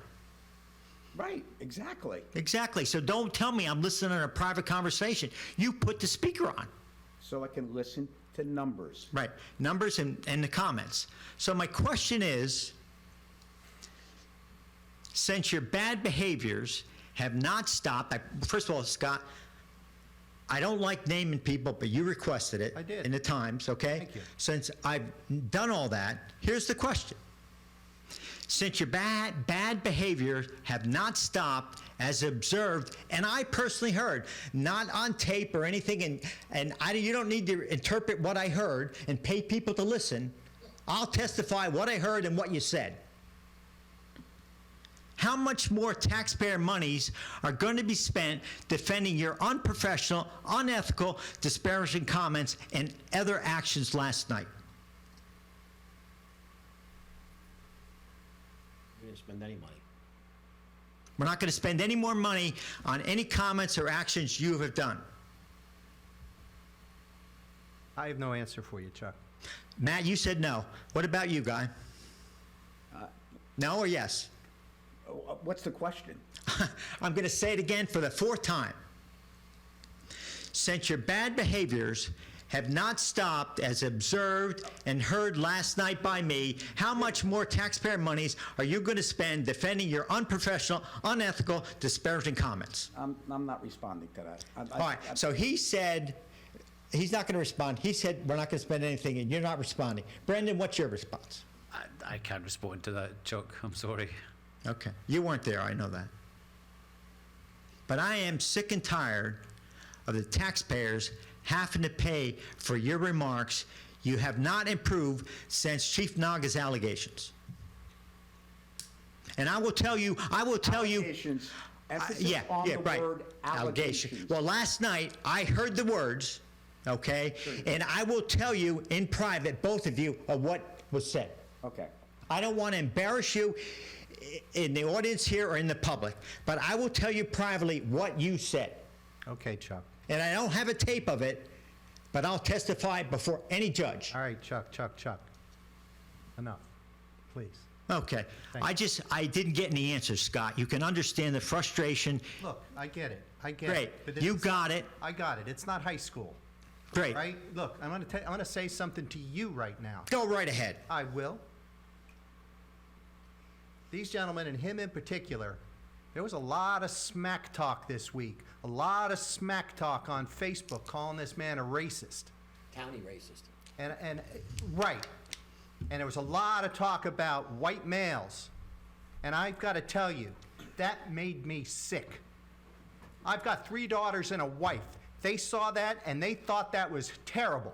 Right, exactly. Exactly. So don't tell me I'm listening to a private conversation. You put the speaker on. So I can listen to numbers. Right. Numbers and the comments. So my question is, since your bad behaviors have not stopped, first of all, Scott, I don't like naming people, but you requested it. I did. In the Times, okay? Thank you. Since I've done all that, here's the question. Since your bad behaviors have not stopped as observed, and I personally heard, not on tape or anything, and you don't need to interpret what I heard and pay people to listen. I'll testify what I heard and what you said. How much more taxpayer monies are going to be spent defending your unprofessional, unethical, disparaging comments and other actions last night? We didn't spend any money. We're not going to spend any more money on any comments or actions you have done. I have no answer for you, Chuck. Matt, you said no. What about you, Guy? No or yes? What's the question? I'm going to say it again for the fourth time. Since your bad behaviors have not stopped as observed and heard last night by me, how much more taxpayer monies are you going to spend defending your unprofessional, unethical, disparaging comments? I'm not responding to that. All right, so he said he's not going to respond. He said we're not going to spend anything, and you're not responding. Brendan, what's your response? I can't respond to that, Chuck. I'm sorry. Okay, you weren't there, I know that. But I am sick and tired of the taxpayers having to pay for your remarks. You have not improved since Chief Naga's allegations. And I will tell you, Allegations. Emphasis on the right. word allegations. Well, last night, I heard the words, okay? And I will tell you in private, both of you, of what was said. Okay. I don't want to embarrass you in the audience here or in the public, but I will tell you privately what you said. Okay, Chuck. And I don't have a tape of it, but I'll testify before any judge. All right, Chuck. Enough, please. Okay. Thank I didn't get any answers, Scott. You can understand the frustration. Look, I get it. Great. But You it's- got it. I got it. It's not high school, Great. right? Look, I'm gonna say something to you right now. Go right ahead. I will. These gentlemen, and him in particular, there was a lot of smack talk this week. A lot of smack talk on Facebook calling this man a racist. County racist. And right. And there was a lot of talk about white males. And I've got to tell you, that made me sick. I've got 3 daughters and a wife. They saw that and they thought that was terrible.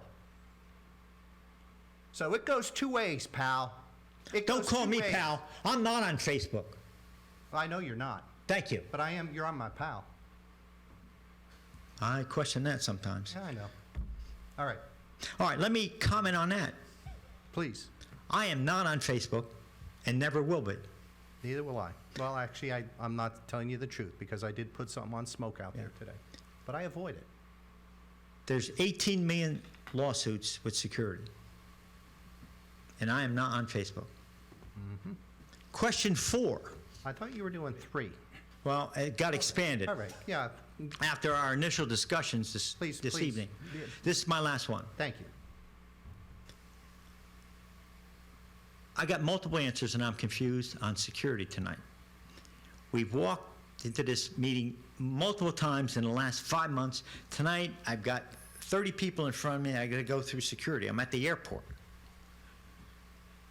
So it goes 2 ways, pal. Don't call me pal. I'm not on Facebook. I know you're not, Thank you. but I am. You're on my pal. I question that sometimes. Yeah, I know. All right, All right, let me comment on that. please. I am not on Facebook and never will be. Neither will I. Well, actually, I'm not telling you the truth because I did put something on smoke out there today, but I avoid it. There's 18 million lawsuits with security. And I am not on Facebook. Question 4. I thought you were doing 3. Well, it got expanded All right, yeah, after our initial discussions this Please. evening. Yeah. This is my last one. thank you. I got multiple answers and I'm confused on security tonight. We've walked into this meeting multiple times in the last 5 months. Tonight, I've got 30 people in front of me. I got to go through security. I'm at the airport.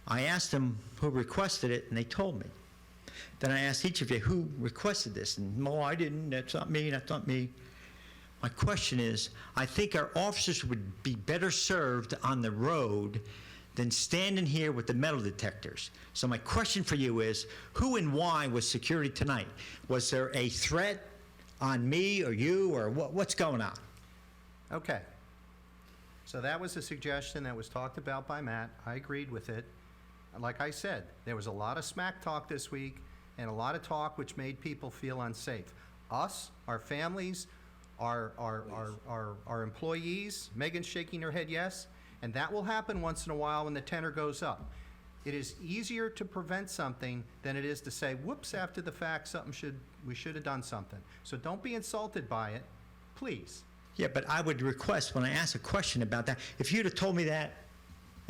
I asked them who requested it, and they told me. Then I asked each of you who requested this, and no, I didn't. That's not me. That's not me. My question is, I think our officers would be better served on the road than standing here with the metal detectors. So my question for you is, who and why was security tonight? Was there a threat on me or you, or what's going on? Okay. So that was a suggestion that was talked about by Matt. I agreed with it. Like I said, there was a lot of smack talk this week and a lot of talk which made people feel unsafe. Us, our families, our employees, Megan's shaking her head yes, and that will happen once in a while when the tenor goes up. It is easier to prevent something than it is to say, whoops, after the fact, we should have done something. So don't be insulted by it, please. Yeah, but I would request, when I ask a question about that, if you'd have told me that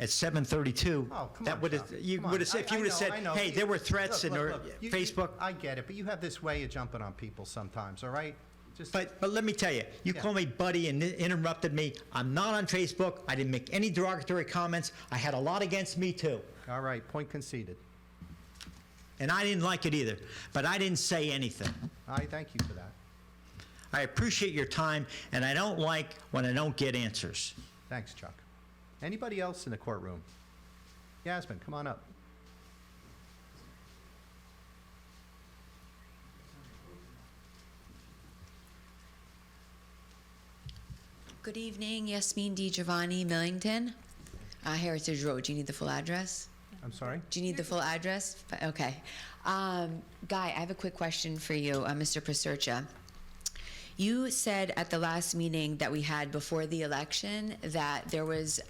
at 7:32, Oh, come that on, would have, Chuck. you Come on. would have said, if you would have I know. said, hey, there were threats Look, and look, look. You- Facebook. I get it, but you have this way of jumping on people sometimes, all right? Just, But let me tell you, you Yeah. called me buddy and interrupted me. I'm not on Facebook. I didn't make any derogatory comments. I had a lot against me too. all right, point conceded. And I didn't like it either, but I didn't say anything. I thank you for that. I appreciate your time, and I don't like when I don't get answers. Thanks, Chuck. Anybody else in the courtroom? Yasmin, come on up. Good evening, Yasmin D. Giovanni, Millington, Heritage Road. Do you need the full address? I'm sorry? Do you need the full address? Okay. Guy, I have a quick question for you, Mr. Pasurcha. You said at the last meeting that we had before the election that there was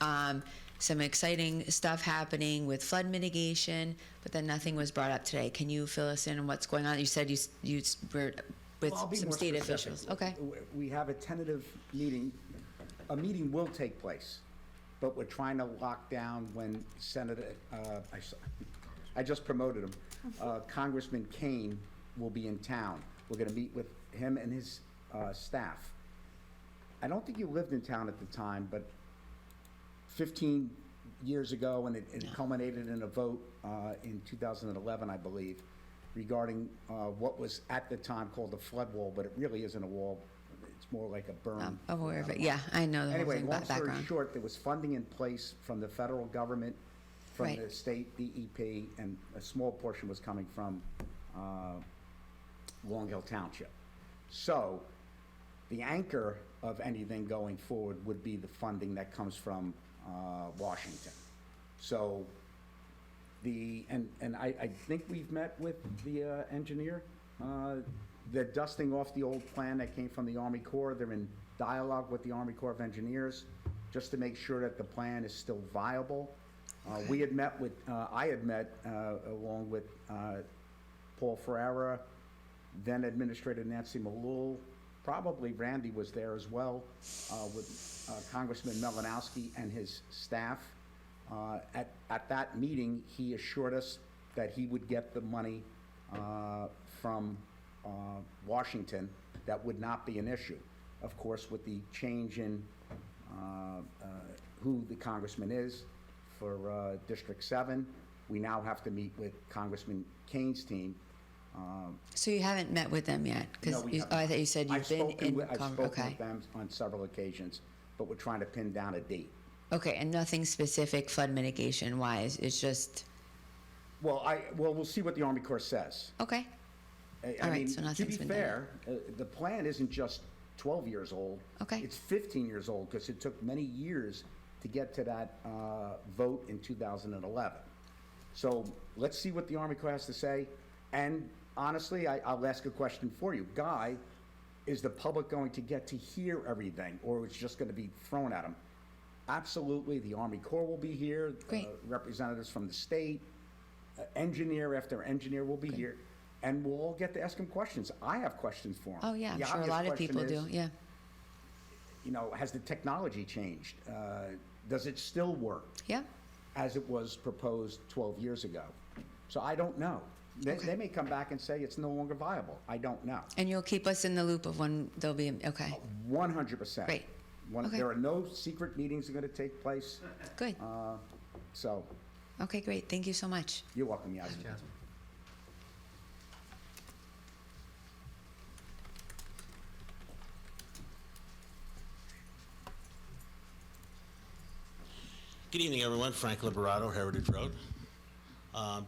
some exciting stuff happening with flood mitigation, but then nothing was brought up today. Can you fill us in on what's going on? You said you were with Well, I'll be some more state specific. officials. Okay. We have a tentative meeting. A meeting will take place, but we're trying to lock down when Senator, I just promoted him, Congressman Kane will be in town. We're gonna meet with him and his staff. I don't think you lived in town at the time, but 15 years ago, and it culminated in a vote in 2011, I believe, regarding what was at the time called a flood wall, but it really isn't a wall. It's more like a berm. I'm aware of it. Yeah, I know the whole Anyway, thing long story background. short, there was funding in place from the federal government, from Right. the state DEP, and a small portion was coming from Long Hill Township. So the anchor of anything going forward would be the funding that comes from Washington. So I think we've met with the engineer. They're dusting off the old plan that came from the Army Corps. They're in dialogue with the Army Corps of Engineers just to make sure that the plan is still viable. I had met along with Paul Ferrara, then Administrator Nancy Malul, probably Randy was there as well, with Congressman Melanowski and his staff. At that meeting, he assured us that he would get the money from Washington. That would not be an issue. Of course, with the change in who the congressman is for District 7, we now have to meet with Congressman Kane's team. So you haven't met with them yet? No, we haven't. I thought you said you've been in. I've spoken Okay. with them on several occasions, but we're trying to pin down a date. Okay, and nothing specific flood mitigation wise. It's just Well, we'll see what the Army Corps says. okay. I All right, mean, so to nothing's be been done. fair, the plan isn't just 12 years old. Okay. It's 15 years old, because it took many years to get to that vote in 2011. So let's see what the Army Corps has to say. And honestly, I'll ask a question for you. Guy, is the public going to get to hear everything, or it's just going to be thrown at them? Absolutely, the Army Corps will be here. Great. Representatives from the state, engineer after engineer will be here. And we'll all get to ask him questions. I have questions for him. Oh yeah, I'm The sure a obvious lot of question people do. is, Yeah. You know, has the technology changed? Does it still work Yeah. as it was proposed 12 years ago? So I don't know. They may come back and say it's no longer viable. I don't know. And you'll keep us in the loop of when there'll be. Okay. 100%. Great. Okay. There are no secret meetings that are going to take place. Good. So Okay. Great. Thank you so much. you're welcome, Yasmin. Jasmine. Good evening, everyone. Frank Liberato, Heritage Road.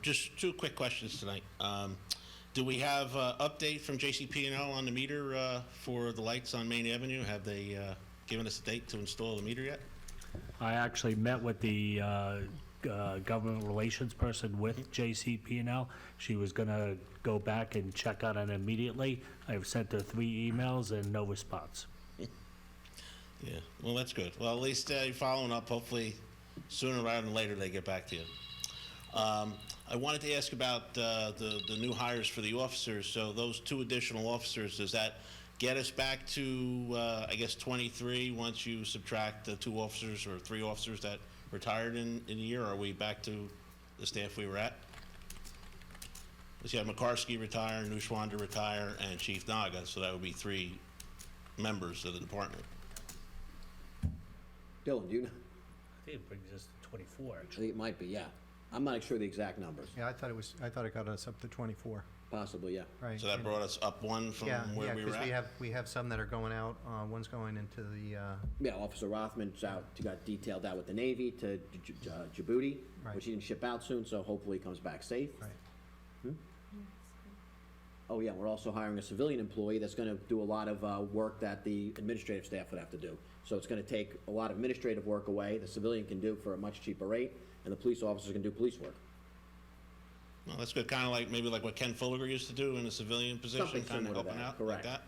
Just two quick questions tonight. Do we have an update from JCP&L on the meter for the lights on Main Avenue? Have they given us a date to install the meter yet? I actually met with the government relations person with JCP&L. She was gonna go back and check on it immediately. I've sent her 3 emails and no response. Yeah, well, that's good. Well, at least you're following up. Hopefully, sooner rather than later, they get back to you. I wanted to ask about the new hires for the officers. So those 2 additional officers, does that get us back to, I guess, 23 once you subtract the 2 officers or 3 officers that retired in a year? Or are we back to the staff we were at? Let's see, you have McCarskey retire, Nushwanda retire, and Chief Naga, so that would be 3 members of the department. Dylan, do you know? I think it brings us to 24, I actually. think it might be, yeah. I'm not sure the exact numbers. Yeah, I thought it got us up to 24, Possibly, yeah. right? So that And- brought us up 1 from Yeah, where yeah, we were because at? we have some that are going out, one's going into the, Yeah, Officer Rothman's out, he got detailed out with the Navy to Djibouti, Right. which he didn't ship out soon, so hopefully he comes back safe. right. Oh, yeah, we're also hiring a civilian employee that's gonna do a lot of work that the administrative staff would have to do. So it's gonna take a lot of administrative work away, the civilian can do for a much cheaper rate, and the police officers can do police work. Well, that's good, kind of like, maybe like what Ken Fuller used to do in a civilian position, Something kind of similar to helping that, out like correct. that?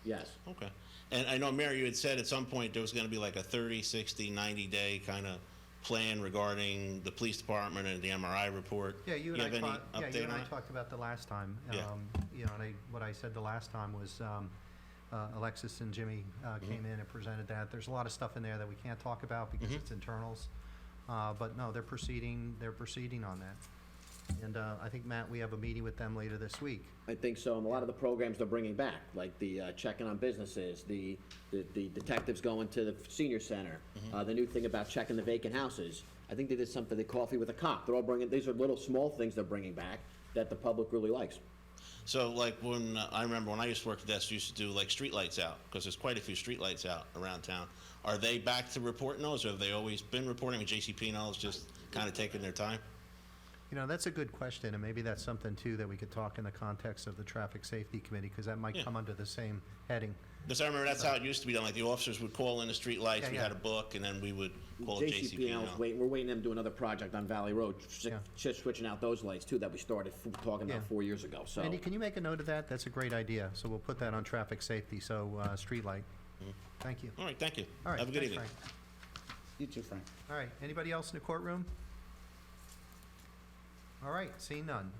Yes. Okay. And I know, Mary, you had said at some point there was going to be like a 30, 60, 90-day kind of plan regarding the police department and the MRI report. Yeah, you and have I any talked, yeah, update you and on I it? talked about the last time. Yeah. You know, and what I said the last time was, Alexis and Jimmy came in and presented that. There's a lot of stuff in there that we can't talk about because it's internals. But no, they're proceeding on that. And I think, Matt, we have a meeting with them later this week. I think so, and a lot of the programs they're bringing back, like the checking on businesses, the detectives going to the senior center, the new thing about checking the vacant houses. I think they did something, the coffee with a cop. They're all bringing, these are little small things they're bringing back that the public really likes. So like when, I remember when I used to work at desk, we used to do like streetlights out, because there's quite a few streetlights out around town. Are they back to reporting those, or have they always been reporting, and JCP&L is just kind of taking their time? You know, that's a good question, and maybe that's something, too, that we could talk in the context of the Traffic Safety Committee, because that might Yeah. come under the same heading. Because I remember that's how it used to be done, like the officers would call in the streetlights, Yeah, we yeah. had a book, and then we would call JCP&L is JCP&L. waiting, we're waiting them to do another project on Valley Road, Yeah. just switching out those lights too, that we started talking Yeah. about 4 years ago, so. Andy, can you make a note of that? That's a great idea. So we'll put that on traffic safety, so street light. Thank you. All right, thank you. All right, Have a good thanks, evening. Frank. You too, Frank. All right, anybody else in the courtroom? All right, seeing none.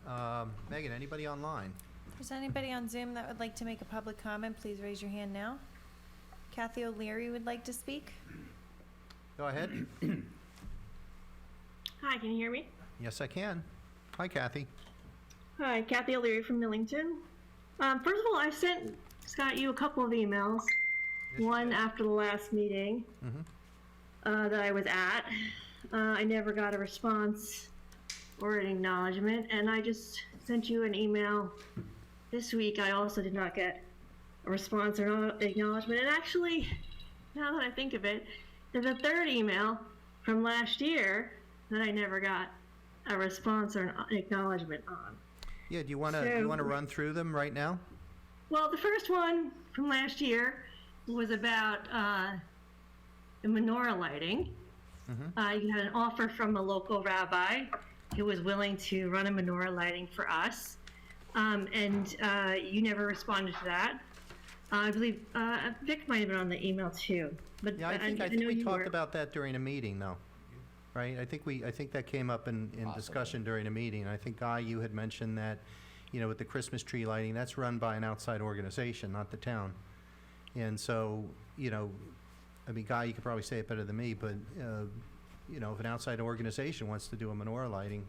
Megan, anybody online? If there's anybody on Zoom that would like to make a public comment, please raise your hand now. Kathy O'Leary would like to speak. Go ahead. Hi, can you hear me? Yes, I can. Hi, Kathy. Hi, Kathy O'Leary from Millington. First of all, I sent Scott you a couple of emails. One after the last meeting that I was at. I never got a response or an acknowledgement, and I just sent you an email this week. I also did not get a response or an acknowledgement. And actually, now that I think of it, there's a third email from last year that I never got a response or an acknowledgement on. Yeah, do you want to run through them right now? Well, the first one from last year was about the menorah lighting. You had an offer from a local rabbi who was willing to run a menorah lighting for us, and you never responded to that. I believe Vic might have been on the email too. But Yeah, I think know we you talked were. about that during a meeting, though. Right? I think that came up in discussion during a meeting. I think, Guy, you had mentioned that, you know, with the Christmas tree lighting, that's run by an outside organization, not the town. And so, you know, I mean, Guy, you could probably say it better than me, but, you know, if an outside organization wants to do a menorah lighting,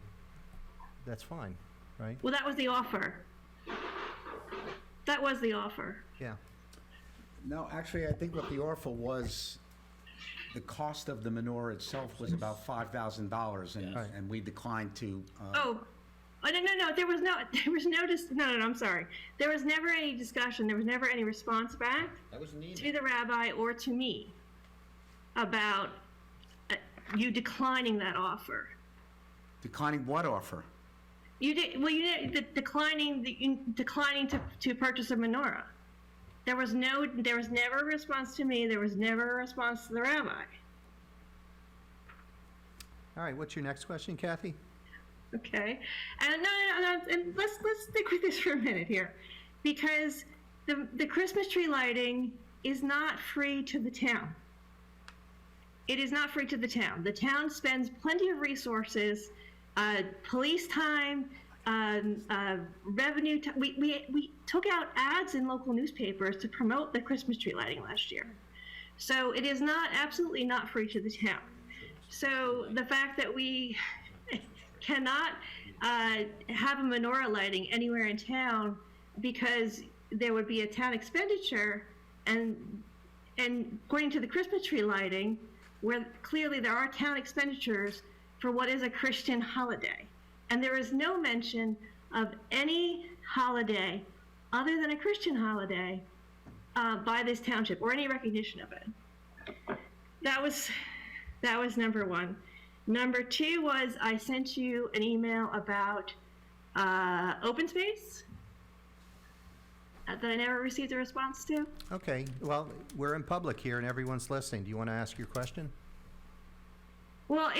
that's fine, right? Well, that was the offer. That was the offer. Yeah. No, actually, I think what the offer was, the cost of the menorah itself was about $5,000, and we declined to. No, there was no, I'm sorry. There was never any discussion, there was never any response back That was an email. to the rabbi or to me about you declining that offer. Declining what offer? You did, well, you did, declining to purchase a menorah. There was never a response to me, there was never a response to the rabbi. All right, what's your next question, Kathy? Okay, and no, and let's stick with this for a minute here, because the Christmas tree lighting is not free to the town. It is not free to the town. The town spends plenty of resources police time, revenue. We took out ads in local newspapers to promote the Christmas tree lighting last year. So it is not, absolutely not free to the town. So the fact that we cannot have a menorah lighting anywhere in town because there would be a town expenditure, and according to the Christmas tree lighting, where clearly there are town expenditures for what is a Christian holiday. And there is no mention of any holiday other than a Christian holiday by this township, or any recognition of it. That was number one. Number two was I sent you an email about open space that I never received a response to. Okay, well, we're in public here and everyone's listening. Do you want to ask your question? Well,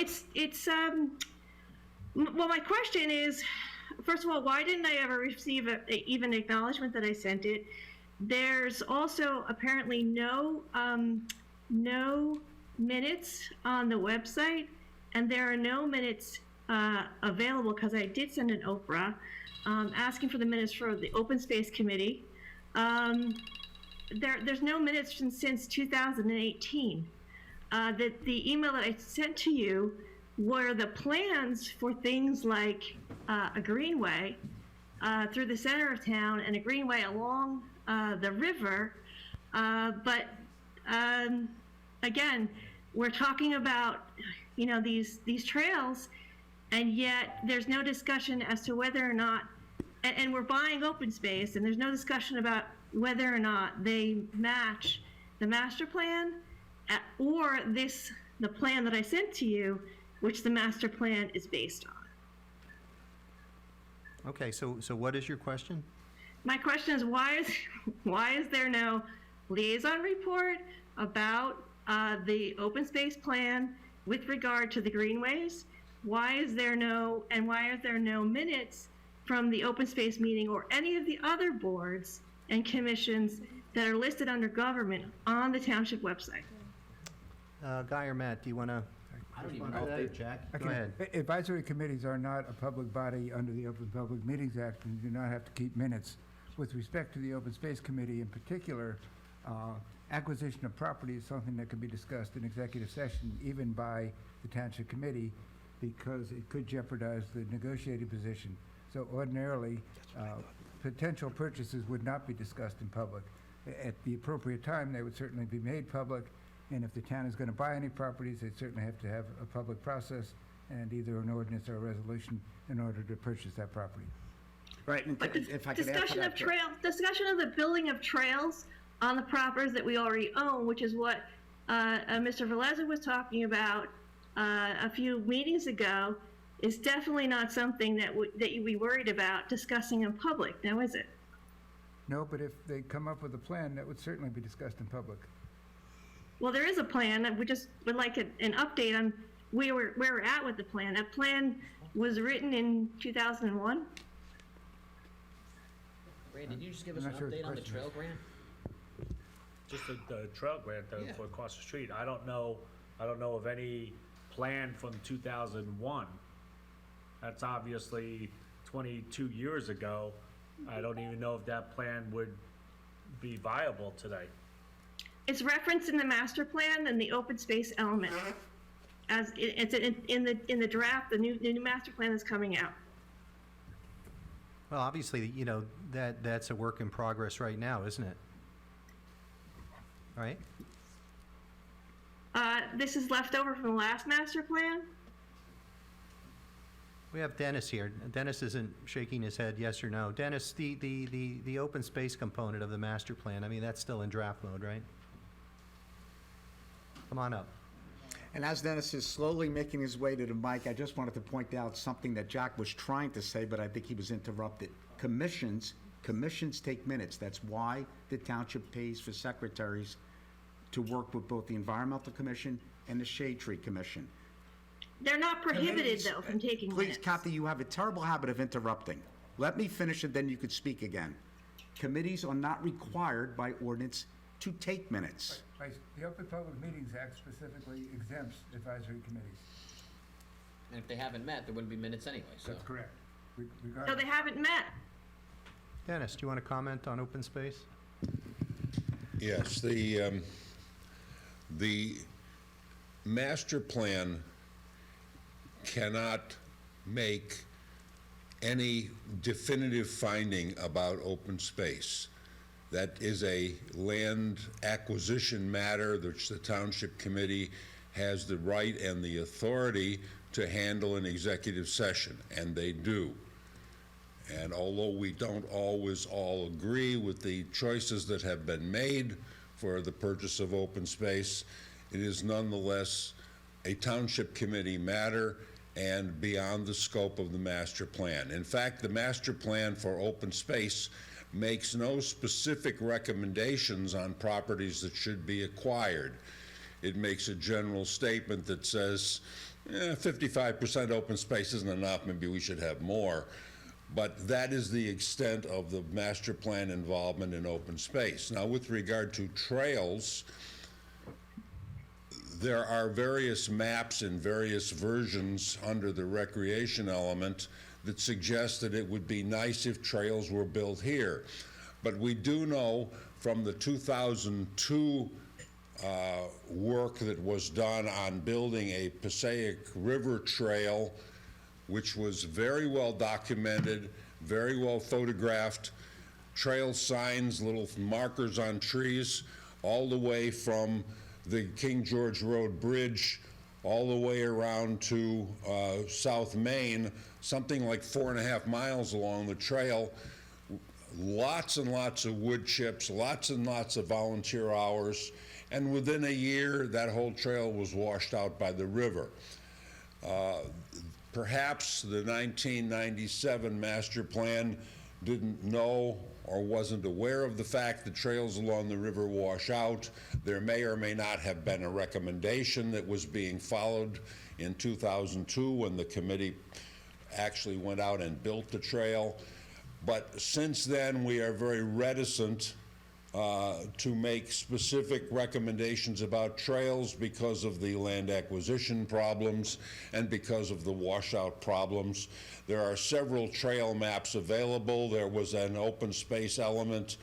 well, my question is, first of all, why didn't I ever receive even acknowledgement that I sent it? There's also apparently no minutes on the website, and there are no minutes available because I did send an Oprah asking for the minutes for the Open Space Committee. There's no minutes since 2018. The email that I sent to you were the plans for things like a greenway through the center of town and a greenway along the river. But again, we're talking about, you know, these trails, and yet there's no discussion as to whether or not, and we're buying open space, and there's no discussion about whether or not they match the master plan or the plan that I sent to you, which the master plan is based on. Okay, so what is your question? My question is, why is there no liaison report about the open space plan with regard to the greenways? Why is there no minutes from the open space meeting or any of the other boards and commissions that are listed under government on the township website? Guy or Matt, do you want to? I don't even know if they, Jack. Go ahead. Advisory committees are not a public body under the Open Public Meetings Act and do not have to keep minutes. With respect to the Open Space Committee in particular, acquisition of property is something that can be discussed in executive session, even by the Township Committee, because it could jeopardize the negotiating position. So ordinarily, potential purchases would not be discussed in public. At the appropriate time, they would certainly be made public, and if the town is going to buy any properties, they certainly have to have a public process and either an ordinance or a resolution in order to purchase that property. Right, and But if I could add to discussion that, of discussion of the building of trails on the properties that we already own, which is what Mr. Velez was talking about a few meetings ago, is definitely not something that you'd be worried about discussing in public, now is it? No, but if they come up with a plan, that would certainly be discussed in public. Well, there is a plan. We just would like an update on where we're at with the plan. That plan was written in 2001. Ray, did you just give us I'm an not sure what the update on the question trail is. grant? Just the trail grant Yeah. for across the street. I don't know of any plan from 2001. That's obviously 22 years ago. I don't even know if that plan would be viable today. It's referenced in the master plan and the open space element. As it's in the draft, the new master plan is coming out. Well, obviously, you know, that's a work in progress right now, isn't it? Right? This is left over from the last master plan. We have Dennis here. Dennis isn't shaking his head yes or no. Dennis, the open space component of the master plan, I mean, that's still in draft mode, right? Come on up. and as Dennis is slowly making his way to the mic, I just wanted to point out something that Jack was trying to say, but I think he was interrupted. Commissions take minutes. That's why the township pays for secretaries to work with both the Environmental Commission and the Shade Tree Commission. They're not prohibited, though, from taking Please, minutes. Kathy, you have a terrible habit of interrupting. Let me finish and then you could speak again. Committees are not required by ordinance to take minutes. The Open Public Meetings Act specifically exempts advisory committees. And if they haven't met, there wouldn't be minutes anyway, so. That's correct. So Regardless. they haven't met. Dennis, do you want to comment on open space? Yes, the master plan cannot make any definitive finding about open space. That is a land acquisition matter which the Township Committee has the right and the authority to handle in executive session, and they do. And although we don't always all agree with the choices that have been made for the purchase of open space, it is nonetheless a Township Committee matter and beyond the scope of the master plan. In fact, the master plan for open space makes no specific recommendations on properties that should be acquired. It makes a general statement that says, 55% open space isn't enough, maybe we should have more. But that is the extent of the master plan involvement in open space. Now, with regard to trails, there are various maps and various versions under the recreation element that suggest that it would be nice if trails were built here. But we do know from the 2002 work that was done on building a Passaic River Trail, which was very well documented, very well photographed, trail signs, little markers on trees, all the way from the King George Road Bridge all the way around to South Main, something like 4.5 miles along the trail. Lots and lots of wood chips, lots and lots of volunteer hours, and within a year, that whole trail was washed out by the river. Perhaps the 1997 master plan didn't know or wasn't aware of the fact that trails along the river wash out. There may or may not have been a recommendation that was being followed in 2002 when the committee actually went out and built the trail. But since then, we are very reticent to make specific recommendations about trails because of the land acquisition problems and because of the washout problems. There are several trail maps available. There was an open space element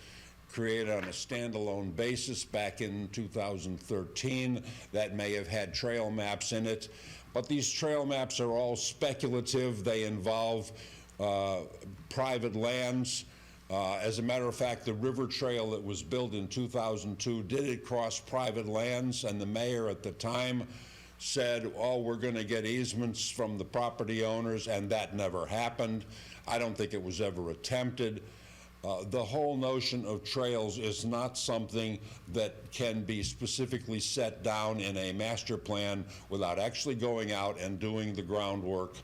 created on a standalone basis back in 2013 that may have had trail maps in it. But these trail maps are all speculative. They involve private lands. As a matter of fact, the river trail that was built in 2002 did cross private lands, and the mayor at the time said, oh, we're going to get easements from the property owners, and that never happened. I don't think it was ever attempted. The whole notion of trails is not something that can be specifically set down in a master plan without actually going out and doing the groundwork.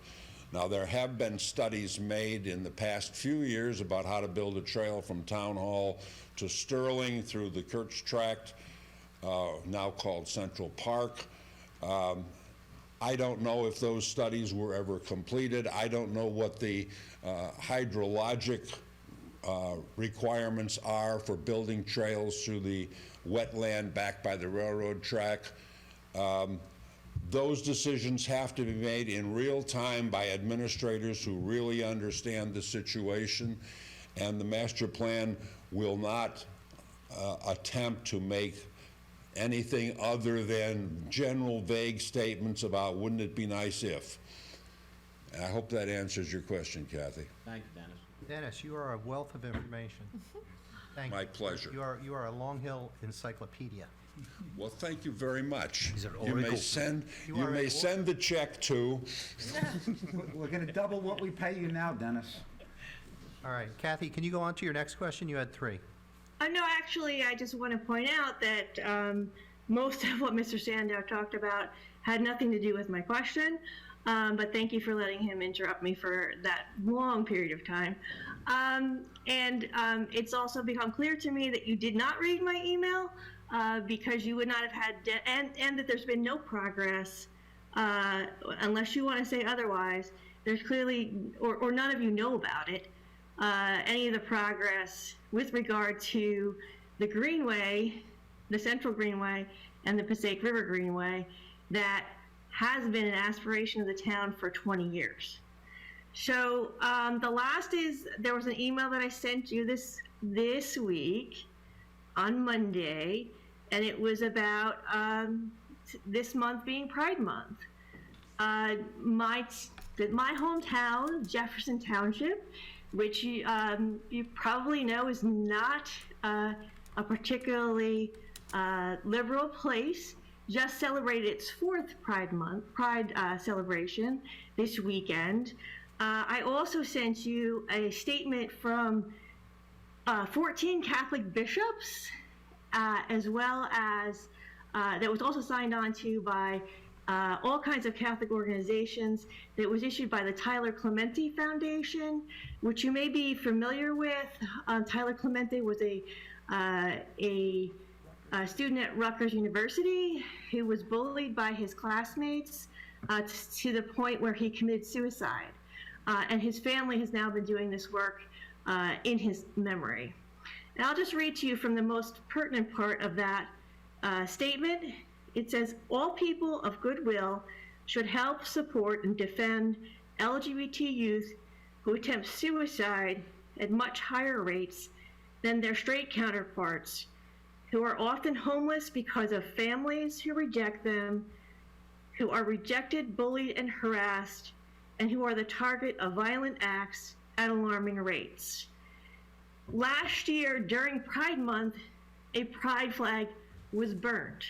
Now, there have been studies made in the past few years about how to build a trail from Town Hall to Sterling through the Kurtz Tract, now called Central Park. I don't know if those studies were ever completed. I don't know what the hydrologic requirements are for building trails through the wetland back by the railroad track. Those decisions have to be made in real time by administrators who really understand the situation, and the master plan will not attempt to make anything other than general vague statements about wouldn't it be nice if. And I hope that answers your question, Kathy. Thank you, Dennis. Dennis, you are a wealth of information. Thank you. My pleasure. You are a Long Hill encyclopedia. Well, thank you very much. These are You may oracles. send, You you are may a- send the check to, We're going to double what we pay you now, Dennis. All right, Kathy, can you go on to your next question? You had 3. No, actually, I just want to point out that most of what Mr. Sandow talked about had nothing to do with my question, but thank you for letting him interrupt me for that long period of time. It's also become clear to me that you did not read my email because you would not have had, and that there's been no progress, unless you want to say otherwise. There's clearly, or none of you know about it, any of the progress with regard to the Greenway, the Central Greenway, and the Passaic River Greenway that has been an aspiration of the town for 20 years. So the last is, there was an email that I sent you this week on Monday, and it was about this month being Pride Month. My hometown, Jefferson Township, which you probably know is not a particularly liberal place, just celebrated its 4th Pride celebration this weekend. I also sent you a statement from 14 Catholic bishops, as well as that was also signed on to by all kinds of Catholic organizations, that was issued by the Tyler Clementi Foundation, which you may be familiar with. Tyler Clementi was a student at Rutgers University who was bullied by his classmates to the point where he committed suicide. And his family has now been doing this work in his memory. And I'll just read to you from the most pertinent part of that statement. It says, all people of goodwill should help, support, and defend LGBT youth who attempt suicide at much higher rates than their straight counterparts, who are often homeless because of families who reject them, who are rejected, bullied, and harassed, and who are the target of violent acts at alarming rates. Last year, during Pride Month, a pride flag was burned.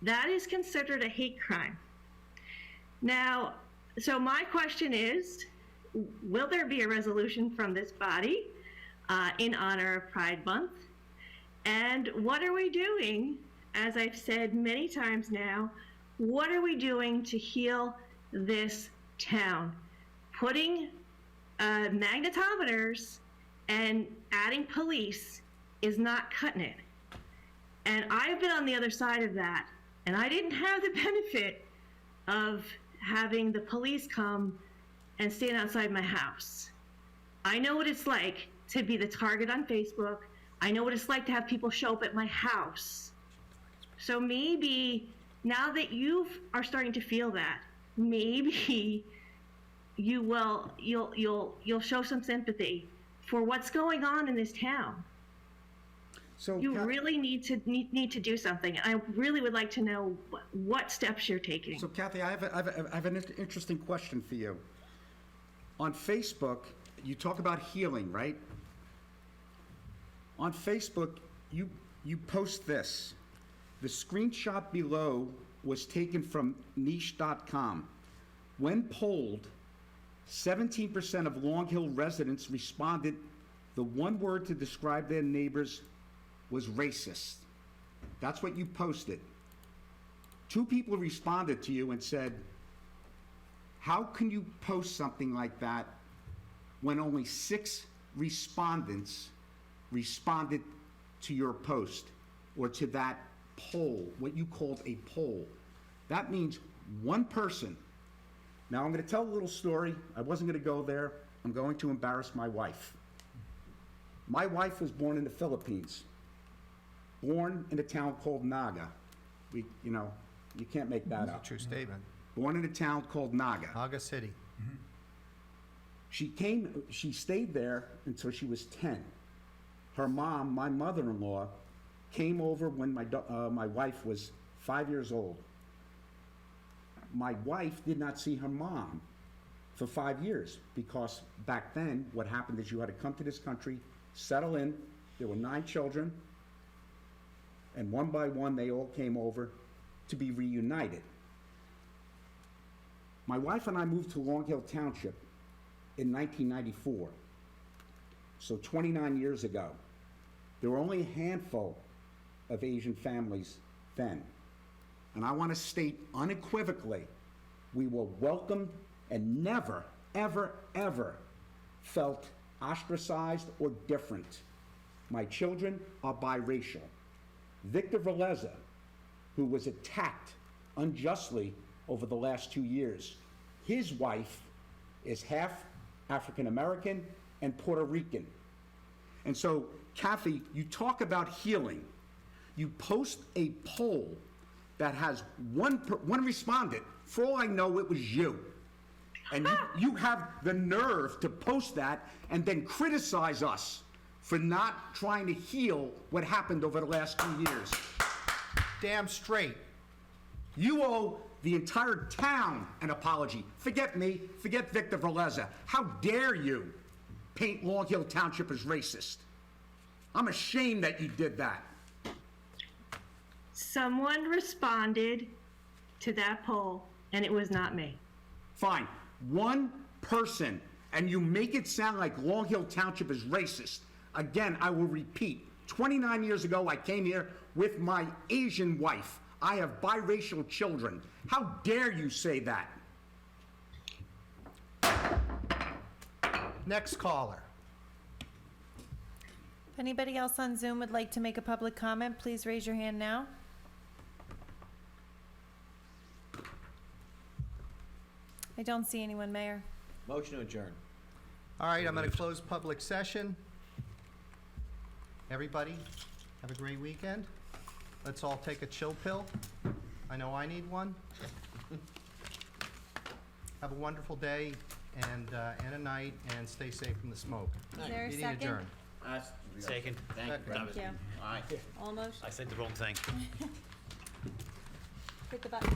That is considered a hate crime. Now, so my question is, will there be a resolution from this body in honor of Pride Month? And what are we doing, as I've said many times now, what are we doing to heal this town? Putting magnetometers and adding police is not cutting it. And I've been on the other side of that, and I didn't have the benefit of having the police come and stand outside my house. I know what it's like to be the target on Facebook. I know what it's like to have people show up at my house. So maybe now that you are starting to feel that, maybe you'll show some sympathy for what's going on in this town. So you really need to do something. I really would like to know what steps you're taking. So Kathy, I have an interesting question for you. On Facebook, you talk about healing, right? On Facebook, you post this. The screenshot below was taken from niche.com. When polled, 17% of Long Hill residents responded the one word to describe their neighbors was racist. That's what you posted. 2 people responded to you and said, how can you post something like that when only 6 respondents responded to your post or to that poll, what you called a poll? That means one person. Now I'm going to tell a little story. I wasn't going to go there. I'm going to embarrass my wife. My wife was born in the Philippines, born in a town called Naga. You can't make that up. That's a true statement. Born in a town called Naga. Naga City. She stayed there until she was 10. Her mom, my mother-in-law, came over when my wife was 5 years old. My wife did not see her mom for 5 years because back then what happened is you had to come to this country, settle in. There were 9 children, and one by one they all came over to be reunited. My wife and I moved to Long Hill Township in 1994, so 29 years ago. There were only a handful of Asian families then. And I want to state unequivocally, we were welcomed and never, ever, ever felt ostracized or different. My children are biracial. Victor Veleza, who was attacked unjustly over the last 2 years, his wife is half African American and Puerto Rican. And so, Kathy, you talk about healing. You post a poll that has one respondent For all I know, it was you. And you have the nerve to post that and then criticize us for not trying to heal what happened over the last 2 years. Damn straight. You owe the entire town an apology. Forget me, forget Victor Veleza. How dare you paint Long Hill Township as racist? I'm ashamed that you did that. Someone responded to that poll, and it was not me. Fine, one person, and you make it sound like Long Hill Township is racist. Again, I will repeat, 29 years ago, I came here with my Asian wife. I have biracial children. How dare you say that? Next caller. If anybody else on Zoom would like to make a public comment, please raise your hand now. I don't see anyone, Mayor. Motion to adjourn. All right, I'm going to close public session. Everybody, have a great weekend. Let's all take a chill pill. I know I need one. Have a wonderful day and a night, and stay safe from the smoke. Is there a Meeting second? adjourned. Second. Thank you. Thank you. All right. Almost. I said the wrong thing. Hit the button.